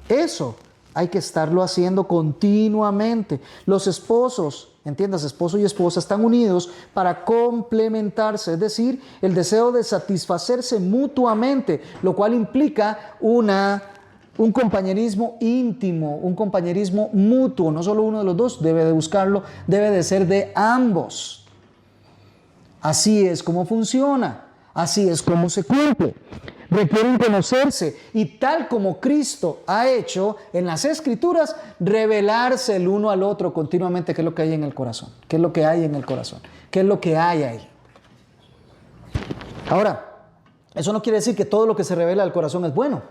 Eso hay que estarlo haciendo continuamente. Los esposos, entiendas, esposo y esposa están unidos para complementarse, es decir, el deseo de satisfacerse mutuamente, lo cual implica un compañerismo íntimo, un compañerismo mutuo. No solo uno de los dos debe de buscarlo, debe de ser de ambos. Así es como funciona, así es como se cumple. Requieren conocerse y tal como Cristo ha hecho en las Escrituras, revelarse el uno al otro continuamente qué es lo que hay en el corazón, qué es lo que hay en el corazón, qué es lo que hay ahí. Ahora, eso no quiere decir que todo lo que se revela al corazón es bueno.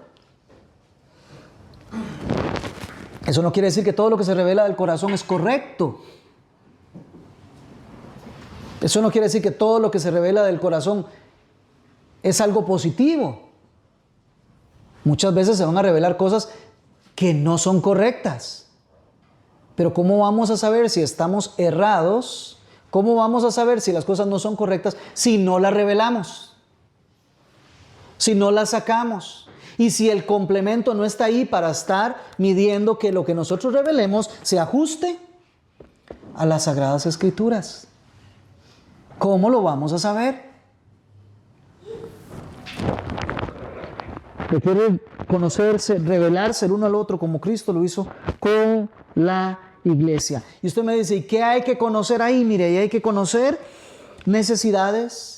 Eso no quiere decir que todo lo que se revela del corazón es correcto. Eso no quiere decir que todo lo que se revela del corazón es algo positivo. Muchas veces se van a revelar cosas que no son correctas. Pero ¿cómo vamos a saber si estamos errados? ¿Cómo vamos a saber si las cosas no son correctas si no las revelamos? Si no las sacamos. Y si el complemento no está ahí para estar midiendo que lo que nosotros revelemos se ajuste a las Sagradas Escrituras. ¿Cómo lo vamos a saber? Requiere conocerse, revelarse el uno al otro como Cristo lo hizo con la iglesia. Y usted me dice, ¿y qué hay que conocer ahí? Mire, ahí hay que conocer necesidades.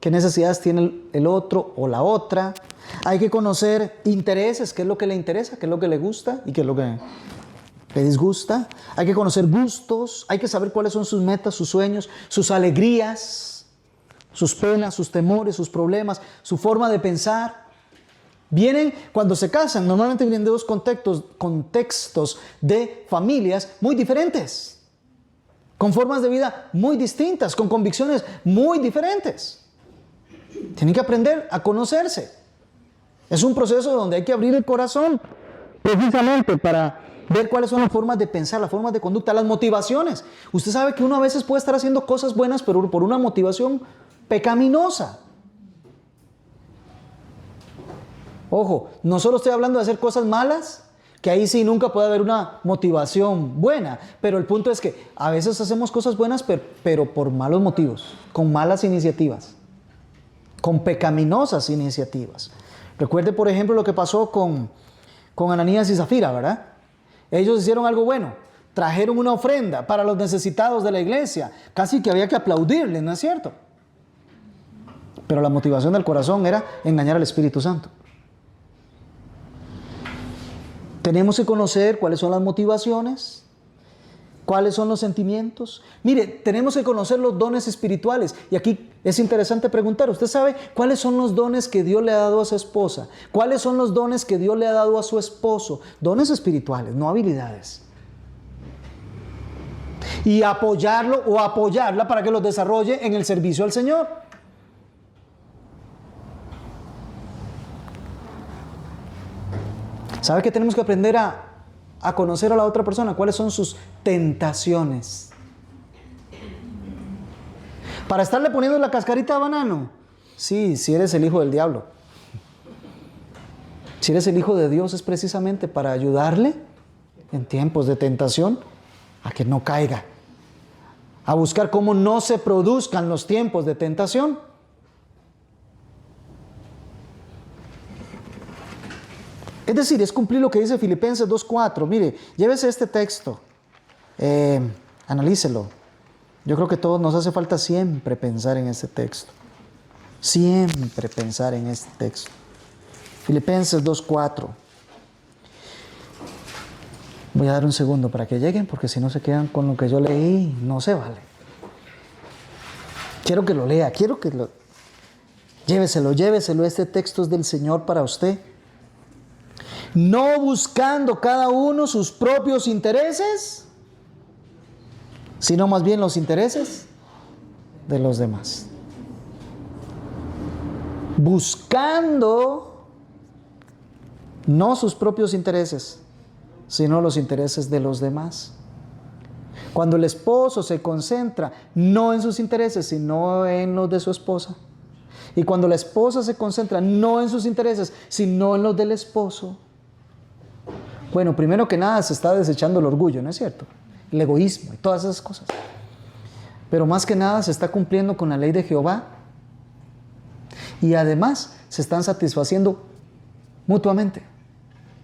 ¿Qué necesidades tiene el otro o la otra? Hay que conocer intereses, qué es lo que le interesa, qué es lo que le gusta y qué es lo que le disgusta. Hay que conocer gustos, hay que saber cuáles son sus metas, sus sueños, sus alegrías, sus penas, sus temores, sus problemas, su forma de pensar. Vienen, cuando se casan, normalmente vienen de dos contextos de familias muy diferentes, con formas de vida muy distintas, con convicciones muy diferentes. Tienen que aprender a conocerse. Es un proceso donde hay que abrir el corazón precisamente para ver cuáles son las formas de pensar, las formas de conducta, las motivaciones. Usted sabe que uno a veces puede estar haciendo cosas buenas, pero por una motivación pecaminosa. Ojo, no solo estoy hablando de hacer cosas malas, que ahí sí nunca puede haber una motivación buena, pero el punto es que a veces hacemos cosas buenas, pero por malos motivos, con malas iniciativas, con pecaminosas iniciativas. Recuerde, por ejemplo, lo que pasó con Ananías y Zafira, ¿verdad? Ellos hicieron algo bueno, trajeron una ofrenda para los necesitados de la iglesia, casi que había que aplaudirles, ¿no es cierto? Pero la motivación del corazón era engañar al Espíritu Santo. Tenemos que conocer cuáles son las motivaciones, cuáles son los sentimientos. Mire, tenemos que conocer los dones espirituales. Y aquí es interesante preguntar, ¿usted sabe cuáles son los dones que Dios le ha dado a su esposa? ¿Cuáles son los dones que Dios le ha dado a su esposo? Dones espirituales, no habilidades. Y apoyarlo o apoyarla para que los desarrolle en el servicio al Señor. ¿Sabe que tenemos que aprender a conocer a la otra persona? ¿Cuáles son sus tentaciones? ¿Para estarle poniendo la cascarita de banano? Sí, si eres el hijo del diablo. Si eres el hijo de Dios es precisamente para ayudarle en tiempos de tentación a que no caiga. A buscar cómo no se produzcan los tiempos de tentación. Es decir, es cumplir lo que dice Filipenses 2:4. Mire, llévese este texto, analícelo. Yo creo que a todos nos hace falta siempre pensar en este texto. Siempre pensar en este texto. Filipenses 2:4. Voy a dar un segundo para que lleguen, porque si no se quedan con lo que yo leí, no se vale. Quiero que lo lea, Lléveselo, este texto es del Señor para usted. No buscando cada uno sus propios intereses, sino más bien los intereses de los demás. Buscando no sus propios intereses, sino los intereses de los demás. Cuando el esposo se concentra no en sus intereses, sino en los de su esposa. Y cuando la esposa se concentra no en sus intereses, sino en los del esposo. Bueno, primero que nada se está desechando el orgullo, ¿no es cierto? El egoísmo y todas esas cosas. Pero más que nada se está cumpliendo con la ley de Jehová. Y además se están satisfaciendo mutuamente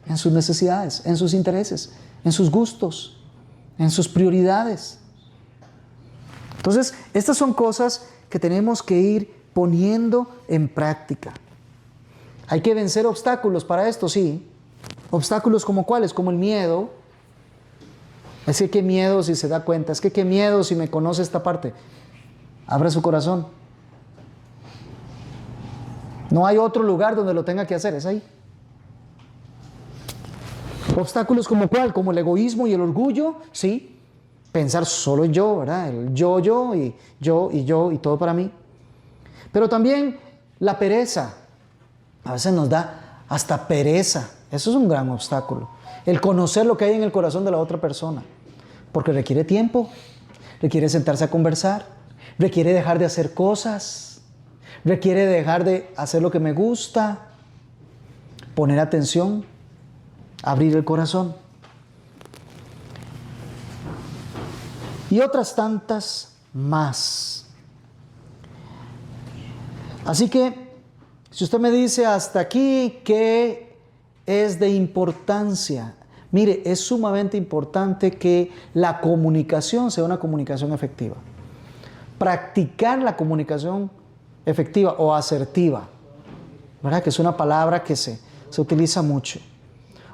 en sus necesidades, en sus intereses, en sus gustos, en sus prioridades. Entonces, estas son cosas que tenemos que ir poniendo en práctica. Hay que vencer obstáculos para esto, sí. Obstáculos como cuáles, como el miedo. Es que qué miedo si se da cuenta, es que qué miedo si me conoce esta parte. Abra su corazón. No hay otro lugar donde lo tenga que hacer, es ahí. Obstáculos como cuál, como el egoísmo y el orgullo, sí. Pensar solo en yo, ¿verdad? El yo y todo para mí. Pero también la pereza. A veces nos da hasta pereza. Eso es un gran obstáculo. El conocer lo que hay en el corazón de la otra persona. Porque requiere tiempo, requiere sentarse a conversar, requiere dejar de hacer cosas, requiere dejar de hacer lo que me gusta, poner atención, abrir el corazón. Y otras tantas más. Así que, si usted me dice hasta aquí que es de importancia, mire, es sumamente importante que la comunicación sea una comunicación efectiva. Practicar la comunicación efectiva o asertiva, ¿verdad? Que es una palabra que se utiliza mucho.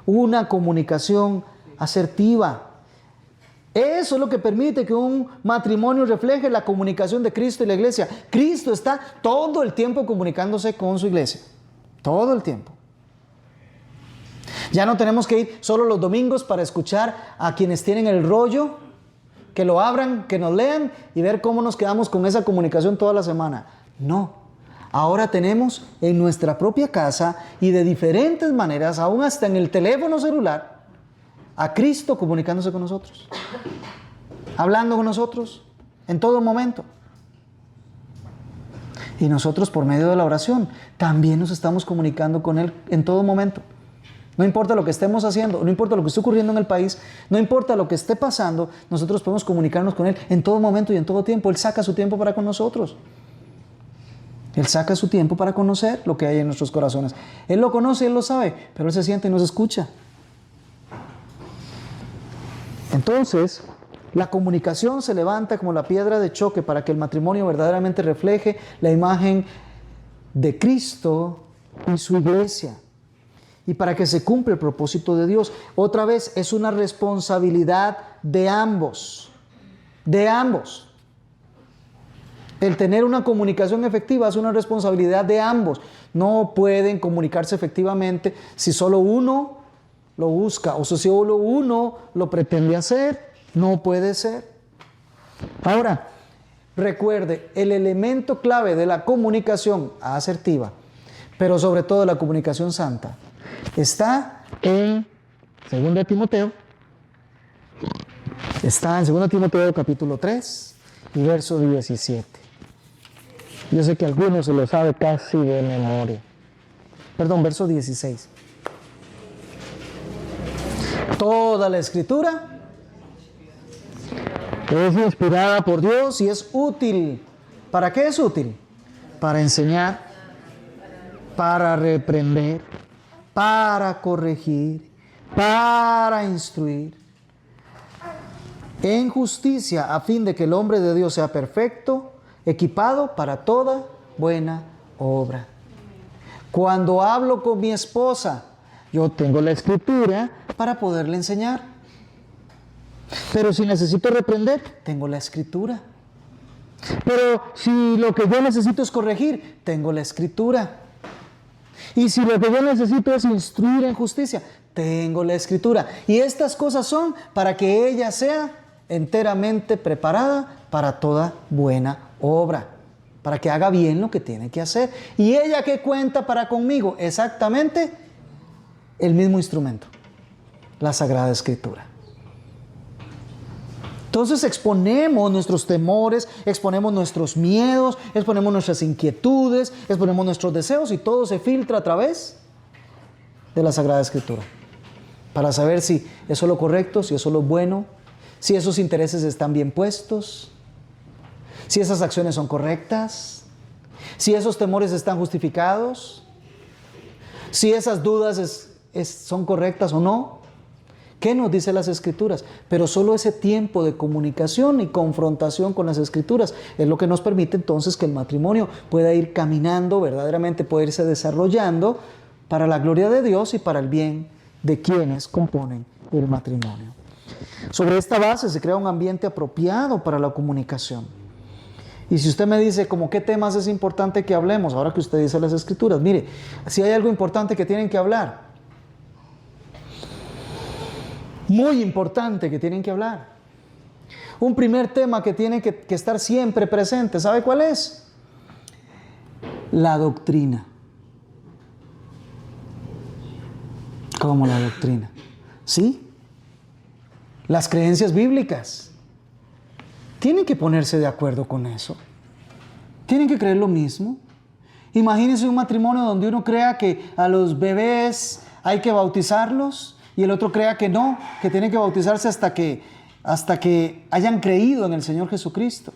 Una comunicación asertiva. Eso es lo que permite que un matrimonio refleje la comunicación de Cristo y la iglesia. Cristo está todo el tiempo comunicándose con su iglesia. Todo el tiempo. Ya no tenemos que ir solo los domingos para escuchar a quienes tienen el rollo, que lo abran, que nos lean y ver cómo nos quedamos con esa comunicación toda la semana. No. Ahora tenemos en nuestra propia casa y de diferentes maneras, aún hasta en el teléfono celular, a Cristo comunicándose con nosotros, hablando con nosotros en todo momento. Y nosotros por medio de la oración también nos estamos comunicando con Él en todo momento. No importa lo que estemos haciendo, no importa lo que esté ocurriendo en el país, no importa lo que esté pasando, nosotros podemos comunicarnos con Él en todo momento y en todo tiempo. Él saca su tiempo para con nosotros. Él saca su tiempo para conocer lo que hay en nuestros corazones. Él lo conoce, Él lo sabe, pero Él se siente y nos escucha. Entonces, la comunicación se levanta como la piedra de choque para que el matrimonio verdaderamente refleje la imagen de Cristo y su iglesia. Y para que se cumpla el propósito de Dios. Otra vez, es una responsabilidad de ambos. De ambos. El tener una comunicación efectiva es una responsabilidad de ambos. No pueden comunicarse efectivamente si solo uno lo busca o si solo uno lo pretende hacer. No puede ser. Ahora, recuerde, el elemento clave de la comunicación asertiva, pero sobre todo la comunicación santa, está en 2 Timoteo. Está en 2 Timoteo capítulo 3 y verso 17. Yo sé que algunos se lo sabe casi de memoria. Perdón, verso 16. Toda la escritura es inspirada por Dios y es útil. ¿Para qué es útil? Para enseñar, para reprender, para corregir, para instruir en justicia, a fin de que el hombre de Dios sea perfecto, equipado para toda buena obra. Cuando hablo con mi esposa, yo tengo la escritura para poderle enseñar. Pero si necesito reprender, tengo la escritura. Pero si lo que yo necesito es corregir, tengo la escritura. Y si lo que yo necesito es instruir en justicia, tengo la escritura. Y estas cosas son para que ella sea enteramente preparada para toda buena obra, para que haga bien lo que tiene que hacer. ¿Y ella qué cuenta para conmigo? Exactamente el mismo instrumento, la Sagrada Escritura. Entonces exponemos nuestros temores, exponemos nuestros miedos, exponemos nuestras inquietudes, exponemos nuestros deseos y todo se filtra a través de la Sagrada Escritura. Para saber si eso es lo correcto, si eso es lo bueno, si esos intereses están bien puestos, si esas acciones son correctas, si esos temores están justificados, si esas dudas son correctas o no. ¿Qué nos dicen las Escrituras? Pero solo ese tiempo de comunicación y confrontación con las Escrituras es lo que nos permite entonces que el matrimonio pueda ir caminando, verdaderamente pueda irse desarrollando para la gloria de Dios y para el bien de quienes componen el matrimonio. Sobre esta base se crea un ambiente apropiado para la comunicación. Y si usted me dice, ¿cómo qué temas es importante que hablemos? Ahora que usted dice las Escrituras, mire, si hay algo importante que tienen que hablar, muy importante que tienen que hablar. Un primer tema que tiene que estar siempre presente, ¿sabe cuál es? La doctrina. ¿Cómo la doctrina? ¿Sí? Las creencias bíblicas. Tienen que ponerse de acuerdo con eso. Tienen que creer lo mismo. Imagínense un matrimonio donde uno crea que a los bebés hay que bautizarlos y el otro crea que no, que tienen que bautizarse hasta que hayan creído en el Señor Jesucristo.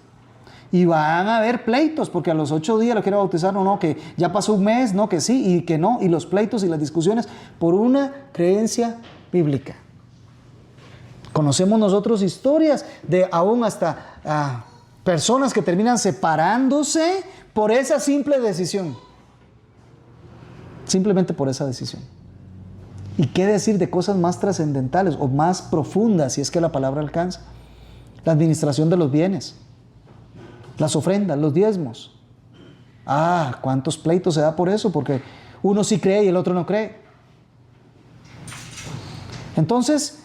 Y van a haber pleitos, porque a los 8 días lo quiere bautizar o no, que ya pasó un mes, no, que sí y que no, y los pleitos y las discusiones por una creencia bíblica. Conocemos nosotros historias de aún hasta personas que terminan separándose por esa simple decisión. Simplemente por esa decisión. ¿Y qué decir de cosas más trascendentales o más profundas, si es que la palabra alcanza? La administración de los bienes, las ofrendas, los diezmos. ¿Cuántos pleitos se da por eso? Porque uno sí cree y el otro no cree. Entonces,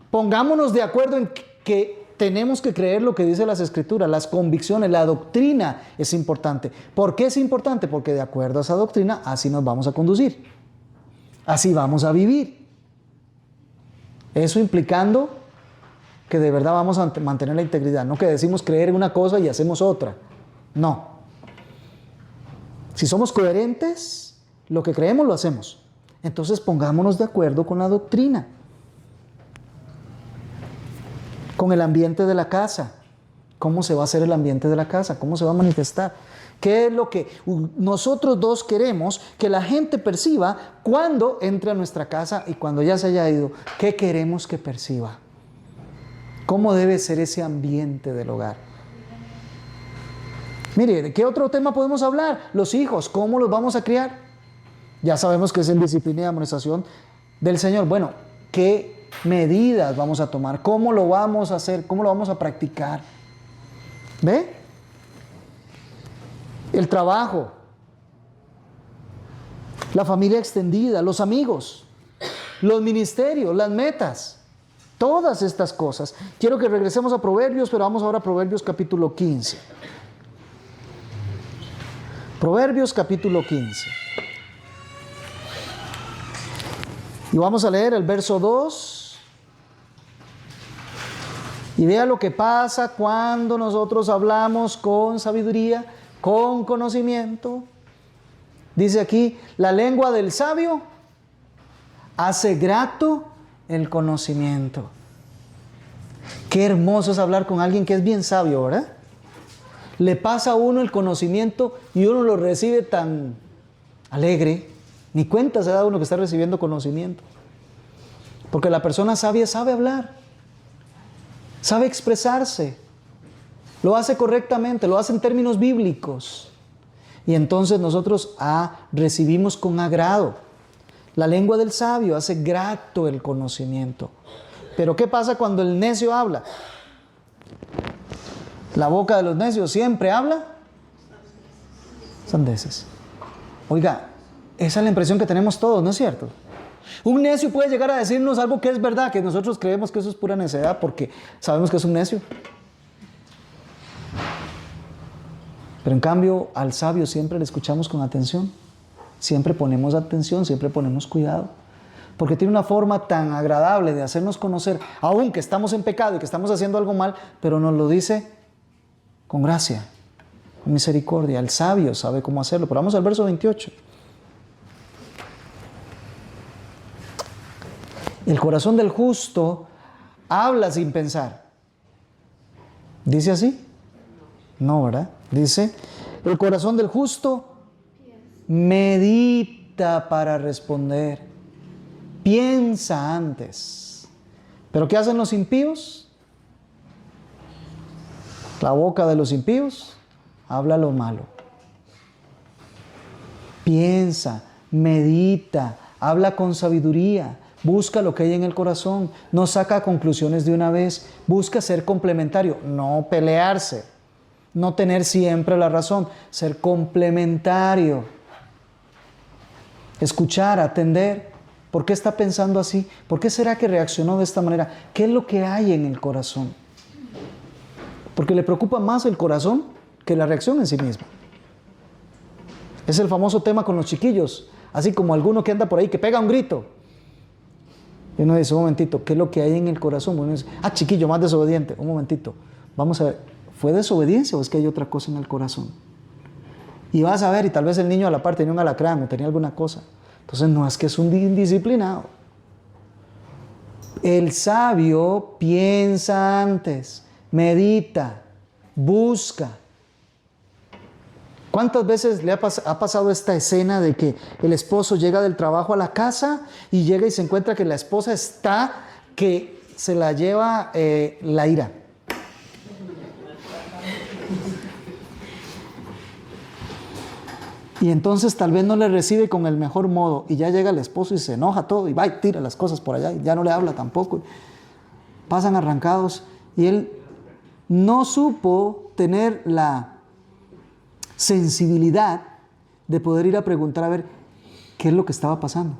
pongámonos de acuerdo en que tenemos que creer lo que dice las Escrituras, las convicciones, la doctrina es importante. ¿Por qué es importante? Porque de acuerdo a esa doctrina, así nos vamos a conducir. Así vamos a vivir. Eso implicando que de verdad vamos a mantener la integridad. No que decimos creer en una cosa y hacemos otra. No. Si somos coherentes, lo que creemos lo hacemos. Entonces pongámonos de acuerdo con la doctrina. Con el ambiente de la casa. ¿Cómo se va a hacer el ambiente de la casa? ¿Cómo se va a manifestar? ¿Qué es lo que nosotros dos queremos que la gente perciba cuando entre a nuestra casa y cuando ya se haya ido? ¿Qué queremos que perciba? ¿Cómo debe ser ese ambiente del hogar? Mire, ¿de qué otro tema podemos hablar? Los hijos, ¿cómo los vamos a criar? Ya sabemos que es en disciplina y amonestación del Señor. Bueno, ¿qué medidas vamos a tomar? ¿Cómo lo vamos a hacer? ¿Cómo lo vamos a practicar? ¿Ve? El trabajo, la familia extendida, los amigos, los ministerios, las metas, todas estas cosas. Quiero que regresemos a Proverbios, pero vamos ahora a Proverbios capítulo 15. Proverbios capítulo 15. Y vamos a leer el verso 2. Y vea lo que pasa cuando nosotros hablamos con sabiduría, con conocimiento. Dice aquí, la lengua del sabio hace grato el conocimiento. Qué hermoso es hablar con alguien que es bien sabio, ¿verdad? Le pasa a uno el conocimiento y uno lo recibe tan alegre. Ni cuenta se da uno que está recibiendo conocimiento. Porque la persona sabia sabe hablar, sabe expresarse, lo hace correctamente, lo hace en términos bíblicos. Y entonces nosotros recibimos con agrado. La lengua del sabio hace grato el conocimiento. Pero ¿qué pasa cuando el necio habla? La boca de los necios siempre habla sandeces. Oiga, esa es la impresión que tenemos todos, ¿no es cierto? Un necio puede llegar a decirnos algo que es verdad, que nosotros creemos que eso es pura necedad porque sabemos que es un necio. Pero en cambio, al sabio siempre le escuchamos con atención. Siempre ponemos atención, siempre ponemos cuidado. Porque tiene una forma tan agradable de hacernos conocer, aunque estamos en pecado y que estamos haciendo algo mal, pero nos lo dice con gracia, con misericordia. El sabio sabe cómo hacerlo. Pero vamos al verso 28. El corazón del justo habla sin pensar. ¿Dice así? No, ¿verdad? Dice, el corazón del justo medita para responder. Piensa antes. ¿Pero qué hacen los impíos? La boca de los impíos habla lo malo. Piensa, medita, habla con sabiduría, busca lo que hay en el corazón, no saca conclusiones de una vez, busca ser complementario, no pelearse, no tener siempre la razón, ser complementario, escuchar, atender. ¿Por qué está pensando así? ¿Por qué será que reaccionó de esta manera? ¿Qué es lo que hay en el corazón? Porque le preocupa más el corazón que la reacción en sí misma. Es el famoso tema con los chiquillos, así como alguno que anda por ahí que pega un grito. Y uno dice, un momentito, ¿qué es lo que hay en el corazón? Uno dice, chiquillo, más desobediente. Un momentito, vamos a ver, ¿fue desobediencia o es que hay otra cosa en el corazón? Y vas a ver, y tal vez el niño a la par tenía un alacrán o tenía alguna cosa. Entonces no es que es un indisciplinado. El sabio piensa antes, medita, busca. ¿Cuántas veces le ha pasado esta escena de que el esposo llega del trabajo a la casa y llega y se encuentra que la esposa está que se la lleva la ira? Y entonces tal vez no le recibe con el mejor modo y ya llega el esposo y se enoja todo y va y tira las cosas por allá y ya no le habla tampoco. Pasan arrancados y él no supo tener la sensibilidad de poder ir a preguntar a ver qué es lo que estaba pasando.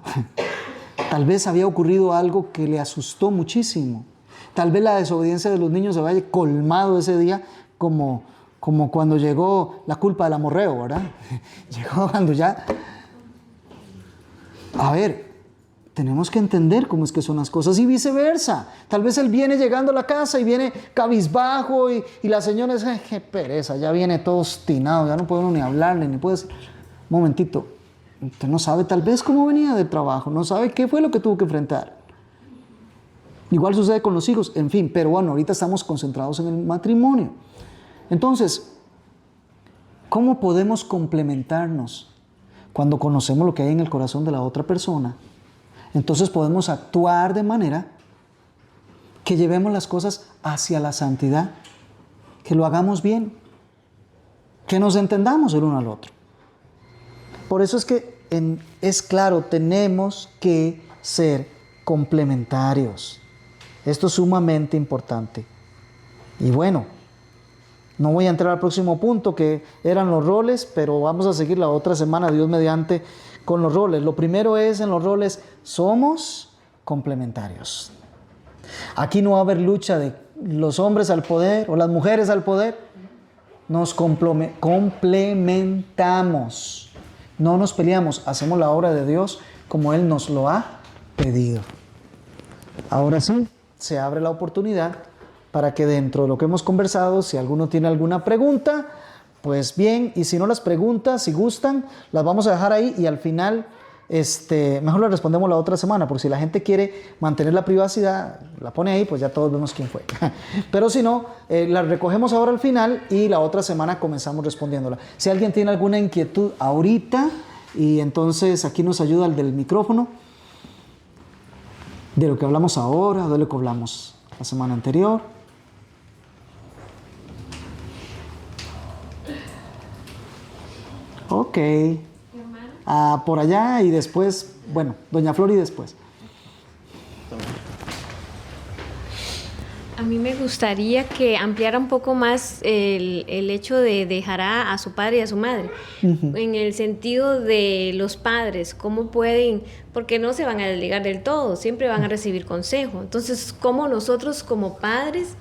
Tal vez había ocurrido algo que le asustó muchísimo. Tal vez la desobediencia de los niños se vaya colmado ese día como cuando llegó la culpa del amorreo, ¿verdad? Llegó cuando ya... A ver, tenemos que entender cómo es que son las cosas y viceversa. Tal vez él viene llegando a la casa y viene cabizbajo y la señora dice, qué pereza, ya viene todo obstinado, ya no puede uno ni hablarle, ni puede... Un momentito, usted no sabe tal vez cómo venía del trabajo, no sabe qué fue lo que tuvo que enfrentar. Igual sucede con los hijos, en fin, pero bueno, ahorita estamos concentrados en el matrimonio. Entonces, ¿cómo podemos complementarnos cuando conocemos lo que hay en el corazón de la otra persona? Entonces podemos actuar de manera que llevemos las cosas hacia la santidad, que lo hagamos bien, que nos entendamos el uno al otro. Por eso es que es claro, tenemos que ser complementarios. Esto es sumamente importante. Y bueno, no voy a entrar al próximo punto que eran los roles, pero vamos a seguir la otra semana, Dios mediante, con los roles. Lo primero es en los roles, somos complementarios. Aquí no va a haber lucha de los hombres al poder o las mujeres al poder. Nos complementamos. No nos peleamos, hacemos la obra de Dios como Él nos lo ha pedido. Ahora sí, se abre la oportunidad para que dentro de lo que hemos conversado, si alguno tiene alguna pregunta, pues bien, y si no las preguntas, si gustan, las vamos a dejar ahí y al final, mejor las respondemos la otra semana, porque si la gente quiere mantener la privacidad, la pone ahí, pues ya todos vemos quién fue. Pero si no, las recogemos ahora al final y la otra semana comenzamos respondiéndola. Si alguien tiene alguna inquietud ahorita, y entonces aquí nos ayuda el del micrófono, de lo que hablamos ahora, de lo que hablamos la semana anterior. Ok. Por allá y después, bueno, doña Flor y después. A mí me gustaría que ampliara un poco más el hecho de dejará a su padre y a su madre, en el sentido de los padres, cómo pueden, porque no se van a desligar del todo, siempre van a recibir consejo. Entonces, cómo nosotros como padres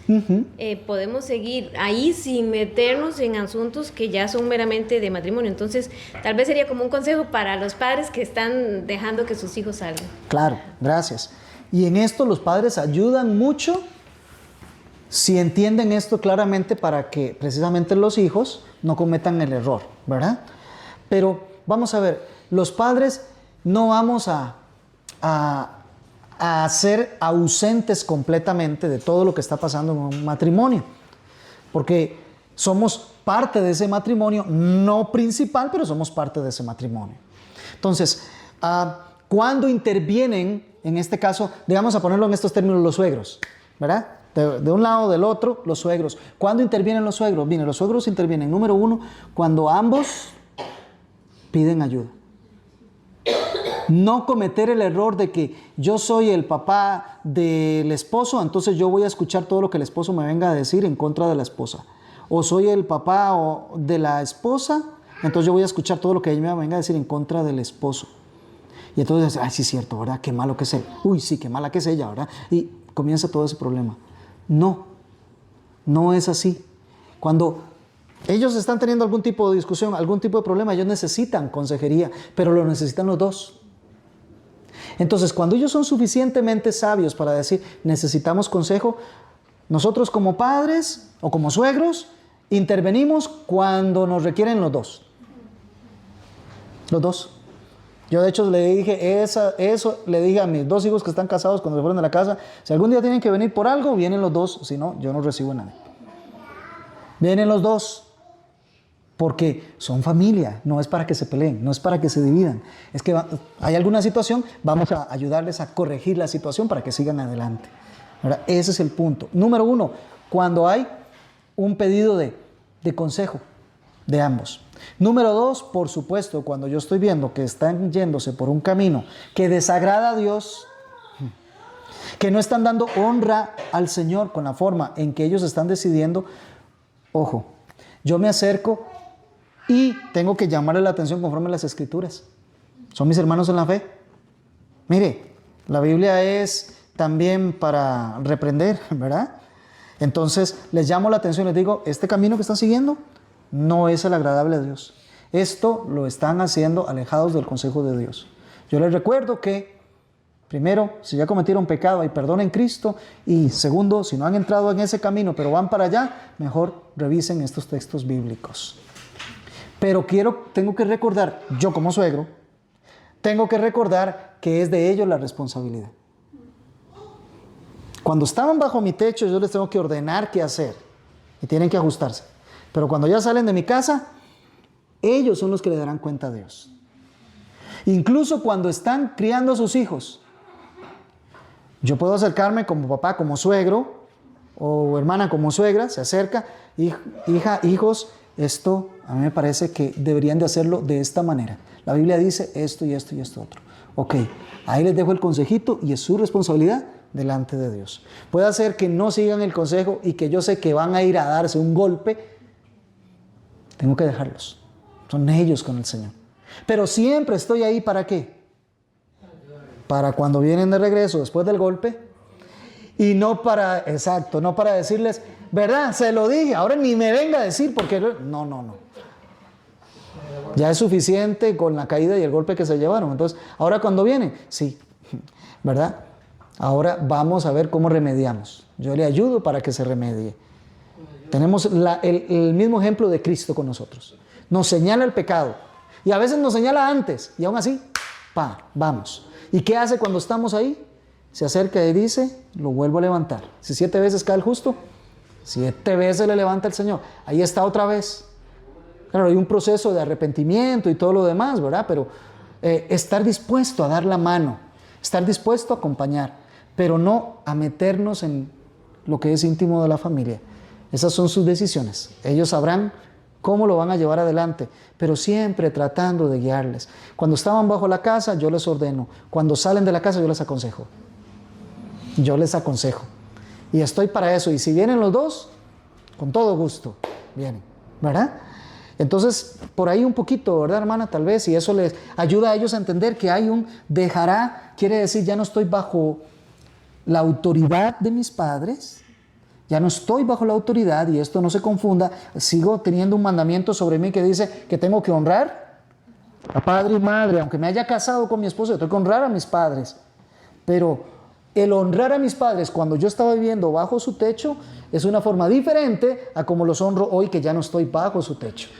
podemos seguir ahí sin meternos en asuntos que ya son meramente de matrimonio. Entonces, tal vez sería como un consejo para los padres que están dejando que sus hijos salgan. Claro, gracias. Y en esto los padres ayudan mucho si entienden esto claramente para que precisamente los hijos no cometan el error, ¿verdad? Pero vamos a ver, los padres no vamos a ser ausentes completamente de todo lo que está pasando en un matrimonio, porque somos parte de ese matrimonio, no principal, pero somos parte de ese matrimonio. Entonces, ¿cuándo intervienen, en este caso, digamos a ponerlo en estos términos, los suegros, ¿verdad? De un lado o del otro, los suegros. ¿Cuándo intervienen los suegros? Miren, los suegros intervienen, número uno, cuando ambos piden ayuda. No cometer el error de que yo soy el papá del esposo, entonces yo voy a escuchar todo lo que el esposo me venga a decir en contra de la esposa. O soy el papá de la esposa, entonces yo voy a escuchar todo lo que ella me venga a decir en contra del esposo. Y entonces, ay, sí es cierto, ¿verdad? Qué malo que es él. Uy, sí, qué mala que es ella, ¿verdad? Y comienza todo ese problema. No, no es así. Cuando ellos están teniendo algún tipo de discusión, algún tipo de problema, ellos necesitan consejería, pero lo necesitan los dos. Entonces, cuando ellos son suficientemente sabios para decir, necesitamos consejo, nosotros como padres o como suegros, intervenimos cuando nos requieren los dos. Los dos. Yo de hecho le dije eso le dije a mis 2 hijos que están casados cuando se fueron de la casa, si algún día tienen que venir por algo, vienen los dos, si no, yo no recibo a nadie. Vienen los dos, porque son familia, no es para que se peleen, no es para que se dividan, es que hay alguna situación, vamos a ayudarles a corregir la situación para que sigan adelante. ¿Verdad? Ese es el punto. Número 1, cuando hay un pedido de consejo de ambos. Número 2, por supuesto, cuando yo estoy viendo que están yéndose por un camino que desagrada a Dios, que no están dando honra al Señor con la forma en que ellos están decidiendo, ojo, yo me acerco y tengo que llamarle la atención conforme a las Escrituras. Son mis hermanos en la fe. Mire, la Biblia es también para reprender, ¿verdad? Entonces les llamo la atención, les digo, este camino que están siguiendo no es el agradable a Dios. Esto lo están haciendo alejados del consejo de Dios. Yo les recuerdo que, primero, si ya cometieron pecado, hay perdón en Cristo. Y segundo, si no han entrado en ese camino, pero van para allá, mejor revisen estos textos bíblicos. Pero tengo que recordar, yo como suegro, tengo que recordar que es de ellos la responsabilidad. Cuando estaban bajo mi techo, yo les tengo que ordenar qué hacer. Y tienen que ajustarse. Pero cuando ya salen de mi casa, ellos son los que le darán cuenta a Dios. Incluso cuando están criando a sus hijos, yo puedo acercarme como papá, como suegro, o hermana como suegra, se acerca, hija, hijos, esto a mí me parece que deberían de hacerlo de esta manera. La Biblia dice esto y esto y esto otro. Ok, ahí les dejo el consejito y es su responsabilidad delante de Dios. Puede ser que no sigan el consejo y que yo sé que van a ir a darse un golpe. Tengo que dejarlos. Son ellos con el Señor. Pero siempre estoy ahí, ¿para qué? Para cuando vienen de regreso después del golpe. Y no para, exacto, no para decirles, ¿verdad? Se lo dije, ahora ni me venga a decir porque... No. Ya es suficiente con la caída y el golpe que se llevaron. Entonces, ahora cuando vienen, sí, ¿verdad? Ahora vamos a ver cómo remediamos. Yo le ayudo para que se remedie. Tenemos el mismo ejemplo de Cristo con nosotros. Nos señala el pecado. Y a veces nos señala antes. Y aún así, vamos. ¿Y qué hace cuando estamos ahí? Se acerca y dice, lo vuelvo a levantar. Si 7 veces cae el justo, 7 veces le levanta el Señor. Ahí está otra vez. Claro, hay un proceso de arrepentimiento y todo lo demás, ¿verdad? Pero estar dispuesto a dar la mano. Estar dispuesto a acompañar. Pero no a meternos en lo que es íntimo de la familia. Esas son sus decisiones. Ellos sabrán cómo lo van a llevar adelante, pero siempre tratando de guiarles. Cuando estaban bajo la casa, yo les ordeno. Cuando salen de la casa, yo les aconsejo. Yo les aconsejo. Y estoy para eso. Y si vienen los dos, con todo gusto, vienen, ¿verdad? Entonces, por ahí un poquito, ¿verdad, hermana? Tal vez, y eso les ayuda a ellos a entender que hay un dejará, quiere decir, ya no estoy bajo la autoridad de mis padres. Ya no estoy bajo la autoridad, y esto no se confunda, sigo teniendo un mandamiento sobre mí que dice que tengo que honrar a padre y madre, aunque me haya casado con mi esposo, yo tengo que honrar a mis padres. Pero el honrar a mis padres cuando yo estaba viviendo bajo su techo es una forma diferente a como los honro hoy que ya no estoy bajo su techo.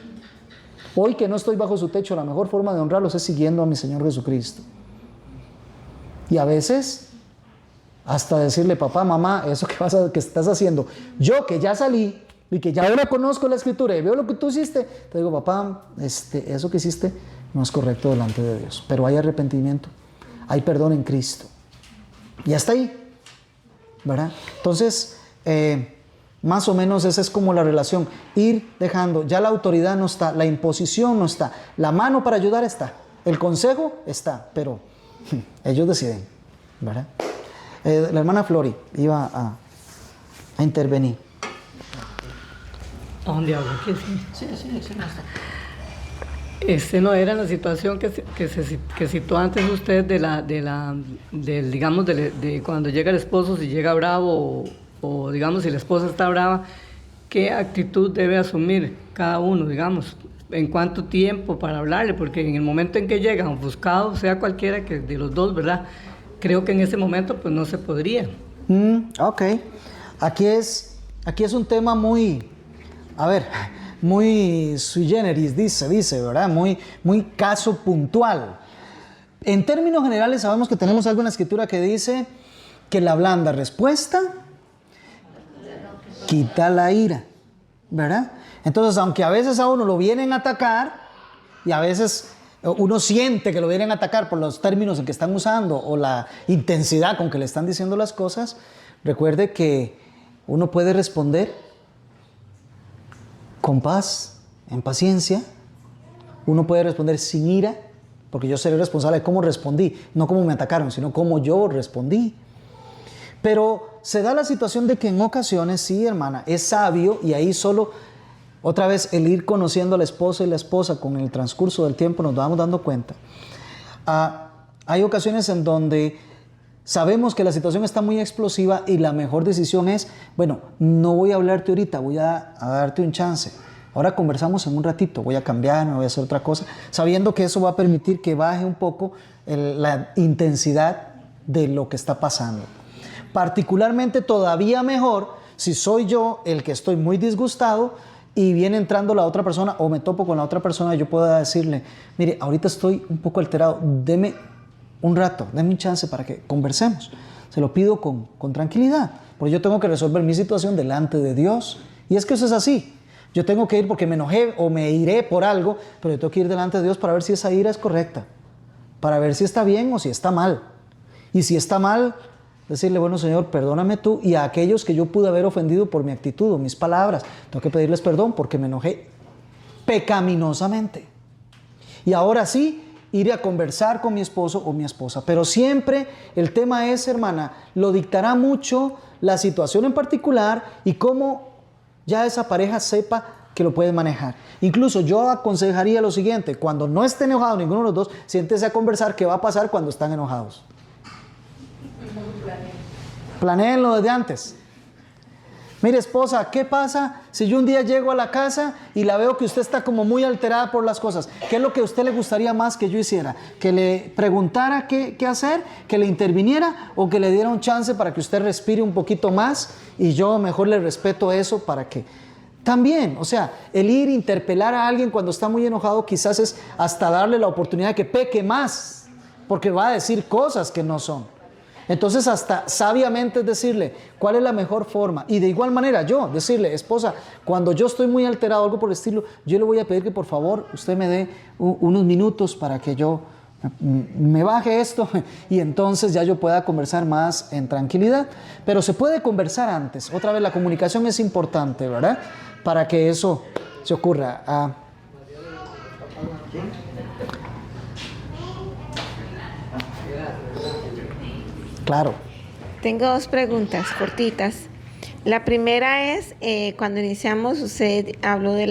Hoy que no estoy bajo su techo, la mejor forma de honrarlos es siguiendo a mi Señor Jesucristo. Y a veces hasta decirle, papá, mamá, eso que estás haciendo, yo que ya salí y que ya ahora conozco la Escritura y veo lo que tú hiciste, te digo, papá, eso que hiciste no es correcto delante de Dios, pero hay arrepentimiento, hay perdón en Cristo. Y hasta ahí, ¿verdad? Entonces, más o menos esa es como la relación, ir dejando, ya la autoridad no está, la imposición no está, la mano para ayudar está, el consejo está, pero ellos deciden, ¿verdad? La hermana Flori iba a intervenir. ¿A dónde hablo? Sí, no está. No era la situación que citó antes usted digamos, de cuando llega el esposo, si llega bravo o digamos, si la esposa está brava, ¿qué actitud debe asumir cada uno, digamos? ¿En cuánto tiempo para hablarle? Porque en el momento en que llega ofuscado, sea cualquiera que de los dos, ¿verdad? Creo que en ese momento pues no se podría. Ok. Aquí es un tema muy, muy sui generis, dice, ¿verdad? Muy caso puntual. En términos generales sabemos que tenemos algo en la Escritura que dice que la blanda respuesta quita la ira, ¿verdad? Entonces, aunque a veces a uno lo vienen a atacar y a veces uno siente que lo vienen a atacar por los términos en que están usando o la intensidad con que le están diciendo las cosas, recuerde que uno puede responder con paz, en paciencia. Uno puede responder sin ira, porque yo seré responsable de cómo respondí, no cómo me atacaron, sino cómo yo respondí. Pero se da la situación de que en ocasiones, sí, hermana, es sabio, y ahí solo, otra vez, el ir conociendo al esposo y la esposa con el transcurso del tiempo nos vamos dando cuenta. Hay ocasiones en donde sabemos que la situación está muy explosiva y la mejor decisión es, bueno, no voy a hablarte ahorita, voy a darte un chance. Ahora conversamos en un ratito, voy a cambiarme, voy a hacer otra cosa, sabiendo que eso va a permitir que baje un poco la intensidad de lo que está pasando. Particularmente todavía mejor si soy yo el que estoy muy disgustado y viene entrando la otra persona o me topo con la otra persona, yo puedo decirle, mire, ahorita estoy un poco alterado, deme un rato, deme un chance para que conversemos. Se lo pido con tranquilidad, porque yo tengo que resolver mi situación delante de Dios. Y es que eso es así. Yo tengo que ir porque me enojé o me iré por algo, pero yo tengo que ir delante de Dios para ver si esa ira es correcta, para ver si está bien o si está mal. Y si está mal, decirle, bueno, Señor, perdóname tú, y a aquellos que yo pude haber ofendido por mi actitud o mis palabras, tengo que pedirles perdón porque me enojé pecaminosamente. Y ahora sí, ir a conversar con mi esposo o mi esposa. Pero siempre el tema es, hermana, lo dictará mucho la situación en particular y cómo ya esa pareja sepa que lo puede manejar. Incluso yo aconsejaría lo siguiente: cuando no esté enojado ninguno de los dos, siéntese a conversar qué va a pasar cuando están enojados. Planéenlo desde antes. Mire, esposa, ¿qué pasa si yo un día llego a la casa y la veo que usted está como muy alterada por las cosas? ¿Qué es lo que a usted le gustaría más que yo hiciera? ¿Que le preguntara qué hacer? ¿Que le interviniera? ¿O que le diera un chance para que usted respire un poquito más y yo mejor le respeto eso para que... También, o sea, el ir a interpelar a alguien cuando está muy enojado quizás es hasta darle la oportunidad de que peque más, porque va a decir cosas que no son. Entonces hasta sabiamente es decirle cuál es la mejor forma. Y de igual manera yo decirle, esposa, cuando yo estoy muy alterado, algo por el estilo, yo le voy a pedir que por favor usted me dé unos minutos para que yo me baje esto y entonces ya yo pueda conversar más en tranquilidad. Pero se puede conversar antes. Otra vez, la comunicación es importante, ¿verdad? Para que eso se ocurra. Claro. Tengo dos preguntas cortitas. La primera es, cuando iniciamos, usted habló de el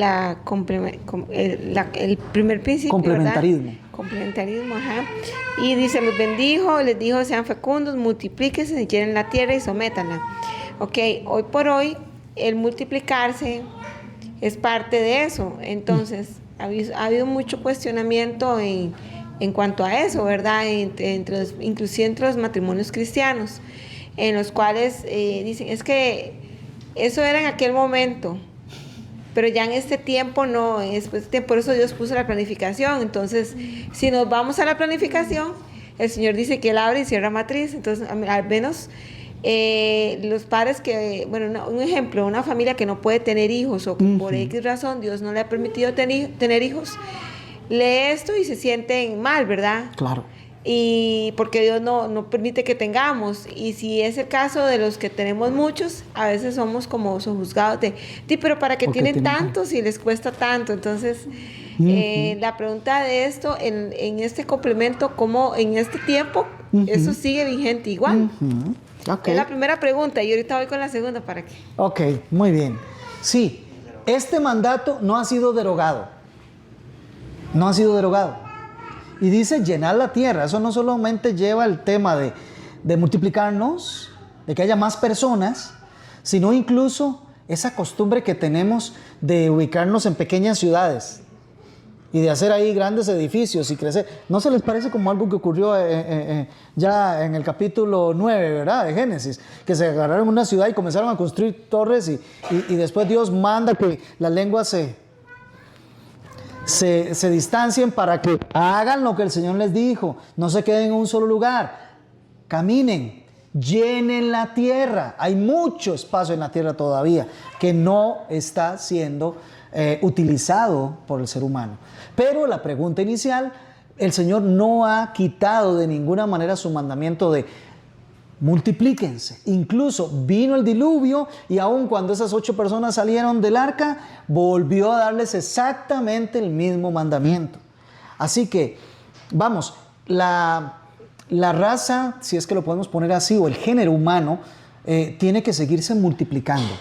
primer principio, complementarismo. ¿verdad? Complementarismo, ajá. Y dice, los bendijo, les dijo, sean fecundos, multiplíquense, si quieren la tierra y sométanla. Ok, hoy por hoy, el multiplicarse es parte de eso. Entonces, ha habido mucho cuestionamiento en cuanto a eso, ¿verdad? Inclusive entre los matrimonios cristianos, en los cuales dicen, es que eso era en aquel momento, pero ya en este tiempo no, por eso Dios puso la planificación. Entonces, si nos vamos a la planificación, el Señor dice que Él abre y cierra matriz. Entonces, al menos los padres que, bueno, un ejemplo, una familia que no puede tener hijos o por X razón Dios no le ha permitido tener hijos, lee esto y se sienten mal, ¿verdad? Claro. Y porque Dios no permite que tengamos. Y si es el caso de los que tenemos muchos, a veces somos como sojuzgados pero ¿para qué tienen tantos y les cuesta tanto? Entonces, la pregunta de esto, en este complemento, ¿cómo en este tiempo eso sigue vigente igual? Okay. Es la primera pregunta y ahorita voy con la segunda para que... Ok, muy bien. Sí, este mandato no ha sido derogado. no ha sido derogado. Y dice llenar la tierra. Eso no solamente lleva el tema de multiplicarnos, de que haya más personas, sino incluso esa costumbre que tenemos de ubicarnos en pequeñas ciudades y de hacer ahí grandes edificios y crecer. ¿No se les parece como algo que ocurrió ya en el capítulo 9, ¿verdad? De Génesis? Que se agarraron una ciudad y comenzaron a construir torres y después Dios manda que las lenguas se distancien para que hagan lo que el Señor les dijo. No se queden en un solo lugar. Caminen, llenen la tierra. Hay mucho espacio en la tierra todavía que no está siendo utilizado por el ser humano. Pero la pregunta inicial, el Señor no ha quitado de ninguna manera su mandamiento de multiplíquense. Incluso vino el diluvio y aun cuando esas 8 personas salieron del arca, volvió a darles exactamente el mismo mandamiento. Así que, vamos, la raza, si es que lo podemos poner así, o el género humano, tiene que seguirse multiplicando.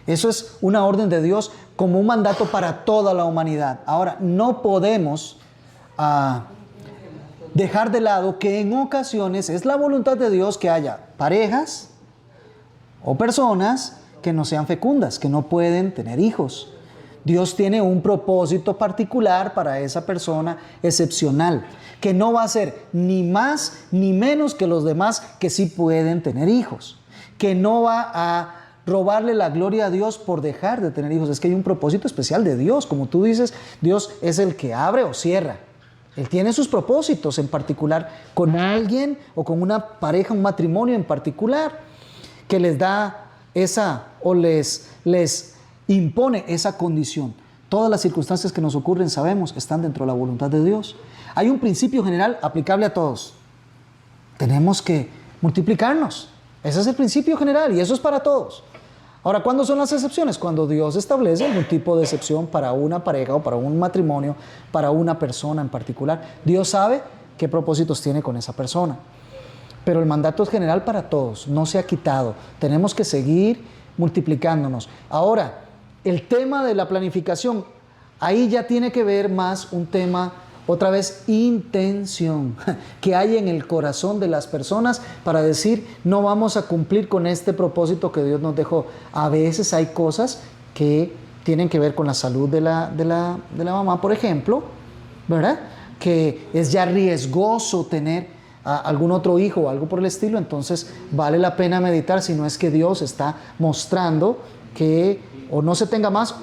Eso es una orden de Dios como un mandato para toda la humanidad. Ahora, no podemos dejar de lado que en ocasiones es la voluntad de Dios que haya parejas o personas que no sean fecundas, que no pueden tener hijos. Dios tiene un propósito particular para esa persona excepcional, que no va a ser ni más ni menos que los demás que sí pueden tener hijos, que no va a robarle la gloria a Dios por dejar de tener hijos. Es que hay un propósito especial de Dios. Como tú dices, Dios es el que abre o cierra. Él tiene sus propósitos en particular con alguien o con una pareja, un matrimonio en particular, que les da esa o les impone esa condición. Todas las circunstancias que nos ocurren, sabemos, están dentro de la voluntad de Dios. Hay un principio general aplicable a todos. Tenemos que multiplicarnos. Ese es el principio general y eso es para todos. Ahora, ¿cuándo son las excepciones? Cuando Dios establece algún tipo de excepción para una pareja o para un matrimonio, para una persona en particular. Dios sabe qué propósitos tiene con esa persona. Pero el mandato es general para todos, no se ha quitado. Tenemos que seguir multiplicándonos. Ahora, el tema de la planificación, ahí ya tiene que ver más un tema, otra vez, intención, que hay en el corazón de las personas para decir, no vamos a cumplir con este propósito que Dios nos dejó. A veces hay cosas que tienen que ver con la salud de la mamá, por ejemplo, ¿verdad? Que es ya riesgoso tener algún otro hijo o algo por el estilo, entonces vale la pena meditar si no es que Dios está mostrando que o no se tenga más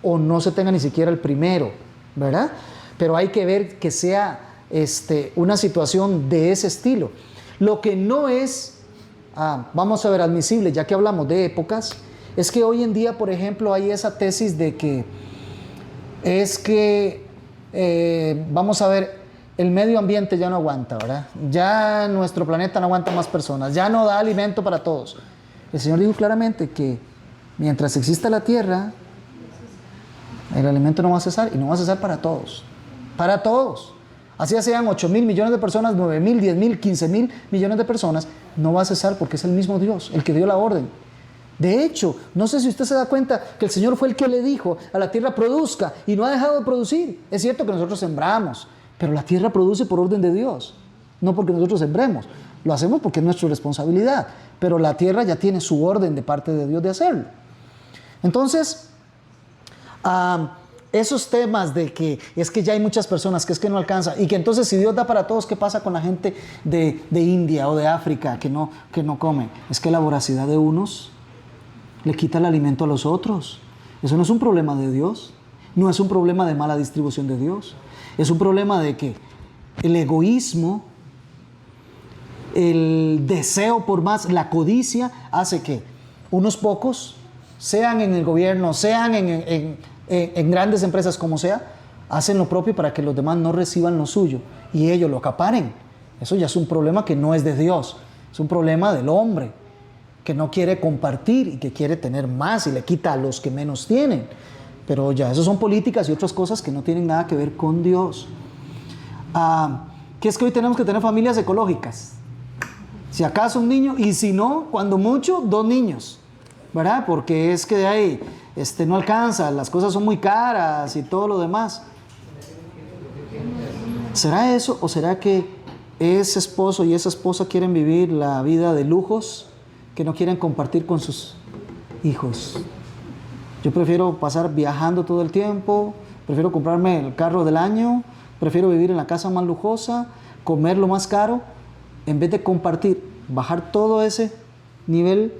o no se tenga ni siquiera el primero, ¿verdad? Pero hay que ver que sea una situación de ese estilo. Lo que no es, vamos a ver, admisible, ya que hablamos de épocas, es que hoy en día, por ejemplo, hay esa tesis de que vamos a ver, el medio ambiente ya no aguanta, ¿verdad? Ya nuestro planeta no aguanta más personas, ya no da alimento para todos. El Señor dijo claramente que mientras exista la tierra, el alimento no va a cesar y no va a cesar para todos. Para todos. Así sean 8,000 millones de personas, 9,000, 10,000, 15,000 millones de personas, no va a cesar porque es el mismo Dios el que dio la orden. De hecho, no sé si usted se da cuenta que el Señor fue el que le dijo a la tierra produzca y no ha dejado de producir. Es cierto que nosotros sembramos, pero la tierra produce por orden de Dios, no porque nosotros sembremos. Lo hacemos porque es nuestra responsabilidad, pero la tierra ya tiene su orden de parte de Dios de hacerlo. Entonces, esos temas de que es que ya hay muchas personas, que es que no alcanza, y que entonces si Dios da para todos, ¿qué pasa con la gente de India o de África que no come? Es que la voracidad de unos le quita el alimento a los otros. Eso no es un problema de Dios, no es un problema de mala distribución de Dios, es un problema de que el egoísmo, el deseo por más, la codicia, hace que unos pocos, sean en el gobierno, sean en grandes empresas como sea, hacen lo propio para que los demás no reciban lo suyo y ellos lo acaparen. Eso ya es un problema que no es de Dios, es un problema del hombre que no quiere compartir y que quiere tener más y le quita a los que menos tienen. Pero ya, eso son políticas y otras cosas que no tienen nada que ver con Dios. Que es que hoy tenemos que tener familias ecológicas. Si acaso un niño, y si no, cuando mucho, 2 niños, ¿verdad? Porque es que de ahí no alcanza, las cosas son muy caras y todo lo demás. ¿Será eso o será que ese esposo y esa esposa quieren vivir la vida de lujos que no quieren compartir con sus hijos? Yo prefiero pasar viajando todo el tiempo, prefiero comprarme el carro del año, prefiero vivir en la casa más lujosa, comer lo más caro, en vez de compartir, bajar todo ese nivel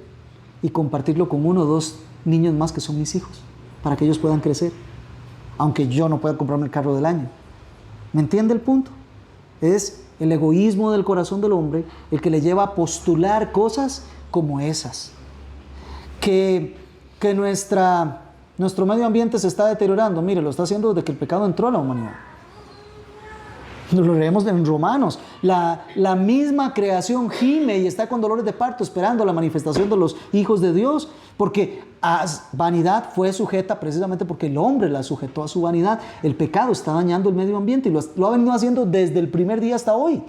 y compartirlo con 1 o 2 niños más que son mis hijos, para que ellos puedan crecer, aunque yo no pueda comprarme el carro del año. ¿Me entiende el punto? Es el egoísmo del corazón del hombre el que le lleva a postular cosas como esas. Que nuestro medio ambiente se está deteriorando. Mire, lo está haciendo desde que el pecado entró a la humanidad. Lo leemos en Romanos. La misma creación gime y está con dolores de parto esperando la manifestación de los hijos de Dios, porque vanidad fue sujeta precisamente porque el hombre la sujetó a su vanidad. El pecado está dañando el medio ambiente y lo ha venido haciendo desde el primer día hasta hoy.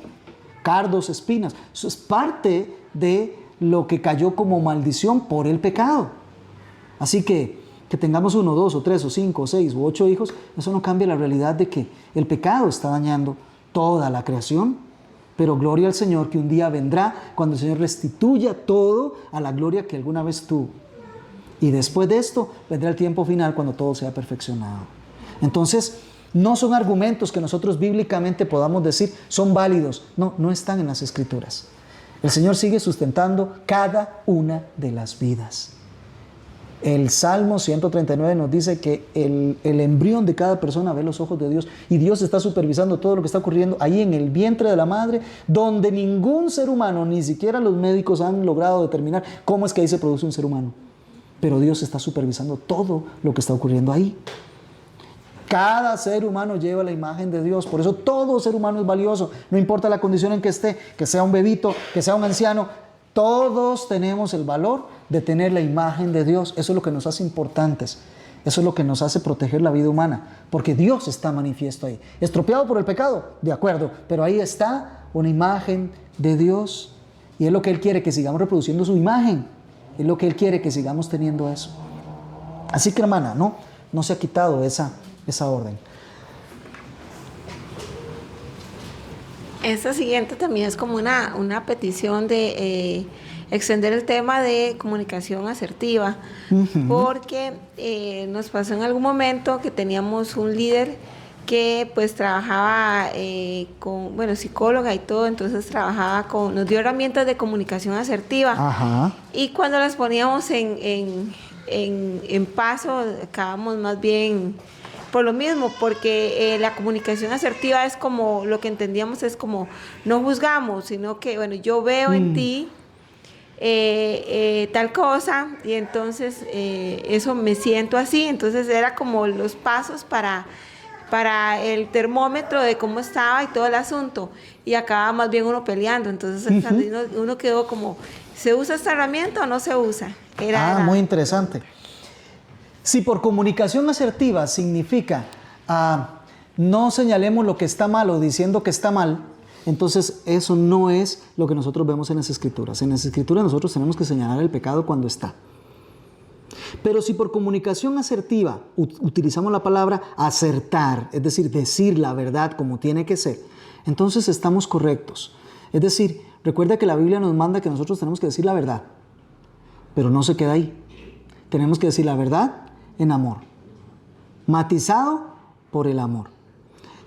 Cardos, espinas. Eso es parte de lo que cayó como maldición por el pecado. Así que tengamos 1, 2 o 3 o 5 o 6 u 8 hijos, eso no cambia la realidad de que el pecado está dañando toda la creación, pero gloria al Señor que un día vendrá cuando el Señor restituya todo a la gloria que alguna vez tuvo. Y después de esto vendrá el tiempo final cuando todo sea perfeccionado. Entonces, no son argumentos que nosotros bíblicamente podamos decir son válidos. No están en las Escrituras. El Señor sigue sustentando cada una de las vidas. El Salmo 139 nos dice que el embrión de cada persona ve los ojos de Dios y Dios está supervisando todo lo que está ocurriendo ahí en el vientre de la madre, donde ningún ser humano, ni siquiera los médicos han logrado determinar cómo es que ahí se produce un ser humano. Pero Dios está supervisando todo lo que está ocurriendo ahí. Cada ser humano lleva la imagen de Dios, por eso todo ser humano es valioso, no importa la condición en que esté, que sea un bebito, que sea un anciano, todos tenemos el valor de tener la imagen de Dios. Eso es lo que nos hace importantes, eso es lo que nos hace proteger la vida humana, porque Dios está manifiesto ahí, estropeado por el pecado, de acuerdo, pero ahí está una imagen de Dios y es lo que Él quiere, que sigamos reproduciendo su imagen, es lo que Él quiere, que sigamos teniendo eso. Así que hermana, no se ha quitado esa orden. Esta siguiente también es como una petición de extender el tema de comunicación asertiva, porque nos pasó en algún momento que teníamos un líder que pues trabajaba psicóloga y todo, entonces nos dio herramientas de comunicación asertiva. Ajá. Y cuando las poníamos en paso, acabamos más bien por lo mismo, porque la comunicación asertiva es como, lo que entendíamos es como, no juzgamos, sino que, yo veo en ti tal cosa, y entonces eso me siento así. Entonces era como los pasos para el termómetro de cómo estaba y todo el asunto, y acababa más bien uno peleando. Entonces uno quedó como, ¿se usa esta herramienta o no se usa? Muy interesante. Si por comunicación asertiva significa no señalemos lo que está mal o diciendo que está mal, entonces eso no es lo que nosotros vemos en las Escrituras. En las Escrituras nosotros tenemos que señalar el pecado cuando está. Pero si por comunicación asertiva utilizamos la palabra acertar, es decir, decir la verdad como tiene que ser, entonces estamos correctos. Es decir, recuerda que la Biblia nos manda que nosotros tenemos que decir la verdad, pero no se queda ahí. Tenemos que decir la verdad en amor, matizado por el amor.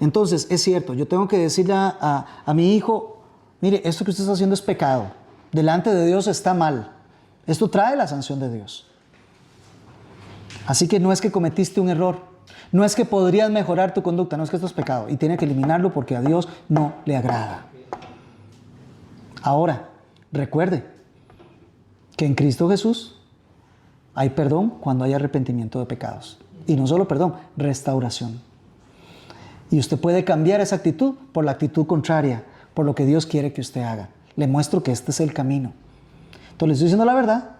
Entonces, es cierto, yo tengo que decirle a mi hijo, mire, esto que usted está haciendo es pecado, delante de Dios está mal, esto trae la sanción de Dios. Así que no es que cometiste un error, no es que podrías mejorar tu conducta, no es que esto es pecado y tiene que eliminarlo porque a Dios no le agrada. Ahora, recuerde que en Cristo Jesús hay perdón cuando hay arrepentimiento de pecados. Y no solo perdón, restauración. Y usted puede cambiar esa actitud por la actitud contraria, por lo que Dios quiere que usted haga. Le muestro que este es el camino. Entonces le estoy diciendo la verdad,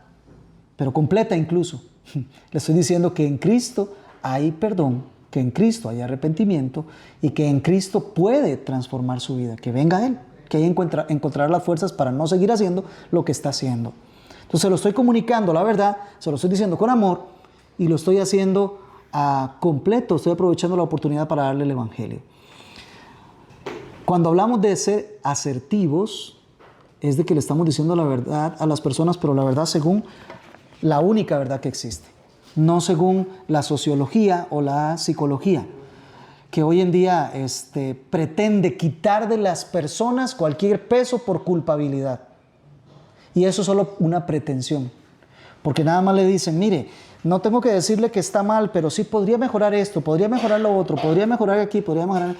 pero completa incluso. Le estoy diciendo que en Cristo hay perdón, que en Cristo hay arrepentimiento y que en Cristo puede transformar su vida. Que venga Él, que ahí encontrar las fuerzas para no seguir haciendo lo que está haciendo. Entonces se lo estoy comunicando la verdad, se lo estoy diciendo con amor y lo estoy haciendo completo, estoy aprovechando la oportunidad para darle el Evangelio. Cuando hablamos de ser asertivos, es de que le estamos diciendo la verdad a las personas, pero la verdad según la única verdad que existe, no según la sociología o la psicología, que hoy en día pretende quitar de las personas cualquier peso por culpabilidad. Y eso es solo una pretensión, porque nada más le dicen, mire, no tengo que decirle que está mal, pero sí podría mejorar esto, podría mejorar lo otro, podría mejorar aquí, podría mejorar...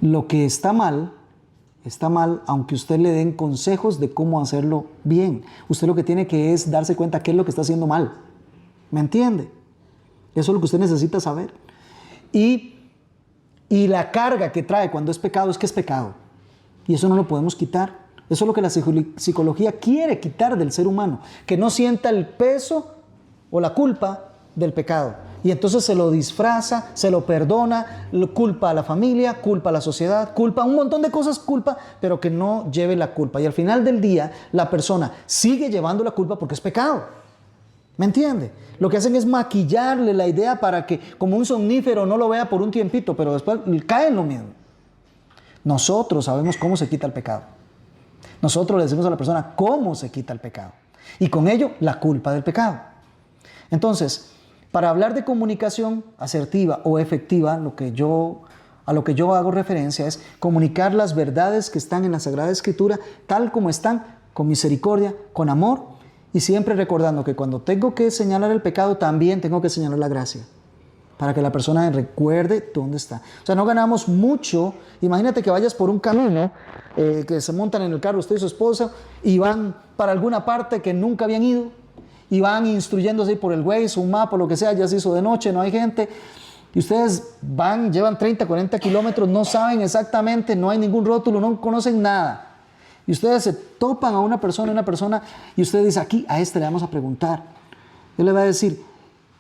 Lo que está mal, aunque usted le den consejos de cómo hacerlo bien. Usted lo que tiene que es darse cuenta qué es lo que está haciendo mal. ¿Me entiende? Eso es lo que usted necesita saber. Y la carga que trae cuando es pecado es que es pecado. Y eso no lo podemos quitar. Eso es lo que la psicología quiere quitar del ser humano. Que no sienta el peso o la culpa del pecado. Y entonces se lo disfraza, se lo perdona, culpa a la familia, culpa a la sociedad, culpa a un montón de cosas, pero que no lleve la culpa. Y al final del día, la persona sigue llevando la culpa porque es pecado. ¿Me entiende? Lo que hacen es maquillarle la idea para que, como un somnífero, no lo vea por un tiempito, pero después cae en lo mismo. Nosotros sabemos cómo se quita el pecado. Nosotros le decimos a la persona cómo se quita el pecado. Y con ello, la culpa del pecado. Entonces, para hablar de comunicación asertiva o efectiva, a lo que yo hago referencia es comunicar las verdades que están en la Sagrada Escritura, tal como están, con misericordia, con amor, y siempre recordando que cuando tengo que señalar el pecado, también tengo que señalar la gracia, para que la persona recuerde dónde está. O sea, no ganamos mucho. Imagínate que vayas por un camino, que se montan en el carro usted y su esposa, y van para alguna parte que nunca habían ido, y van instruyéndose por el Waze, un mapa, lo que sea, ya se hizo de noche, no hay gente, y ustedes llevan 30, 40 kilómetros, no saben exactamente, no hay ningún rótulo, no conocen nada. Y ustedes se topan a una persona, y usted dice, aquí, a este le vamos a preguntar. Él le va a decir,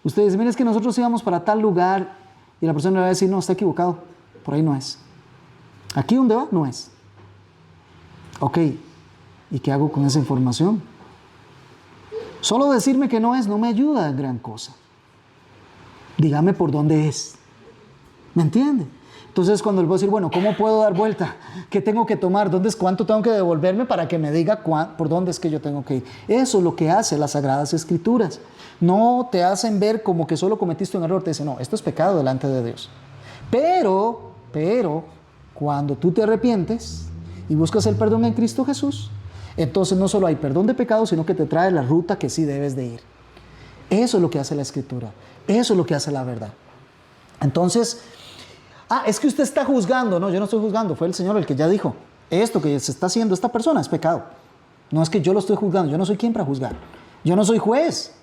usted dice, mire, es que nosotros íbamos para tal lugar, y la persona le va a decir, no, está equivocado, por ahí no es. Aquí donde va, no es. Ok, ¿y qué hago con esa información? Solo decirme que no es no me ayuda a gran cosa. Dígame por dónde es. ¿Me entiende? Entonces cuando le voy a decir, bueno, ¿cómo puedo dar vuelta? ¿Qué tengo que tomar? ¿Cuánto tengo que devolverme para que me diga por dónde es que yo tengo que ir? Eso es lo que hace las Sagradas Escrituras. No te hacen ver como que solo cometiste un error. Te dicen, no, esto es pecado delante de Dios. Pero, cuando tú te arrepientes y buscas el perdón en Cristo Jesús, entonces no solo hay perdón de pecados, sino que te trae la ruta que sí debes de ir. Eso es lo que hace la Escritura. Eso es lo que hace la verdad. Entonces, es que usted está juzgando. No, yo no estoy juzgando. Fue el Señor el que ya dijo, esto que se está haciendo esta persona es pecado. No es que yo lo estoy juzgando. Yo no soy quien para juzgar. Yo no soy juez.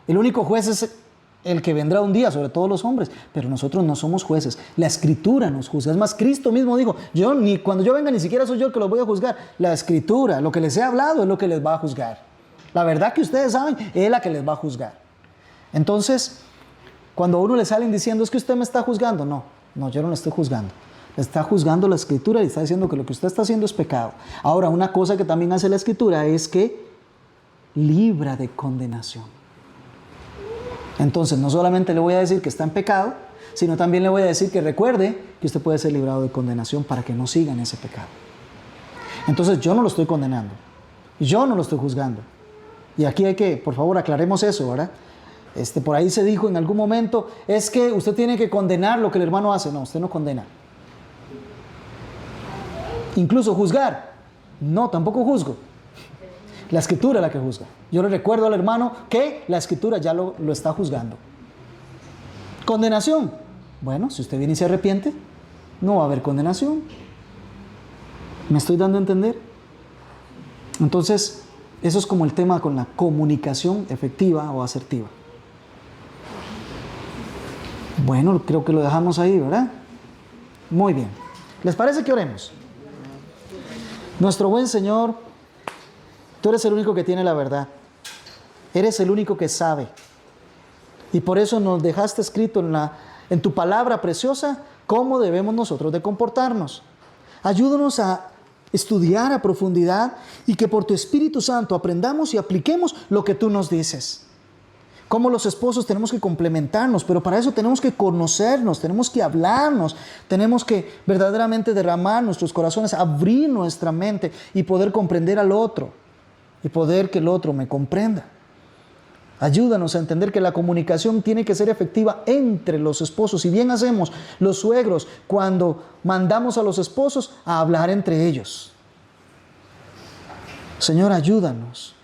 El único juez es el que vendrá un día sobre todos los hombres, pero nosotros no somos jueces. La Escritura nos juzga. Es más, Cristo mismo dijo, cuando yo venga ni siquiera soy yo el que los voy a juzgar. La Escritura, lo que les he hablado es lo que les va a juzgar. La verdad que ustedes saben es la que les va a juzgar. Entonces, cuando a uno le salen diciendo, es que usted me está juzgando, no, yo no le estoy juzgando. Le está juzgando la Escritura y está diciendo que lo que usted está haciendo es pecado. Ahora, una cosa que también hace la Escritura es que libra de condenación. Entonces, no solamente le voy a decir que está en pecado, sino también le voy a decir que recuerde que usted puede ser librado de condenación para que no siga en ese pecado. Entonces, yo no lo estoy condenando. Yo no lo estoy juzgando. Y aquí hay que, por favor, aclaremos eso, ¿verdad? Por ahí se dijo en algún momento, es que usted tiene que condenar lo que el hermano hace. No, usted no condena. Incluso juzgar. No, tampoco juzgo. La Escritura es la que juzga. Yo le recuerdo al hermano que la Escritura ya lo está juzgando. Condenación. Bueno, si usted viene y se arrepiente, no va a haber condenación. ¿Me estoy dando a entender? Entonces, eso es como el tema con la comunicación efectiva o asertiva. Bueno, creo que lo dejamos ahí, ¿verdad? Muy bien. ¿Les parece que oremos? Nuestro buen Señor, tú eres el único que tiene la verdad. Eres el único que sabe. Y por eso nos dejaste escrito en tu palabra preciosa cómo debemos nosotros de comportarnos. Ayúdanos a estudiar a profundidad y que por tu Espíritu Santo aprendamos y apliquemos lo que tú nos dices. cómo los esposos tenemos que complementarnos, pero para eso tenemos que conocernos, tenemos que hablarnos, tenemos que verdaderamente derramar nuestros corazones, abrir nuestra mente y poder comprender al otro y poder que el otro me comprenda. Ayúdanos a entender que la comunicación tiene que ser efectiva entre los esposos. Y bien hacemos los suegros cuando mandamos a los esposos a hablar entre ellos. Señor, ayúdanos,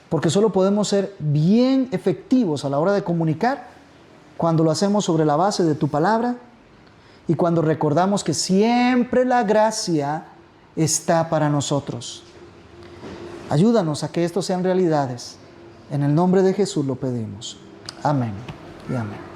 porque solo podemos ser bien efectivos a la hora de comunicar cuando lo hacemos sobre la base de tu palabra y cuando recordamos que siempre la gracia está para nosotros. Ayúdanos a que esto sean realidades. En el nombre de Jesús lo pedimos. Amén y amén.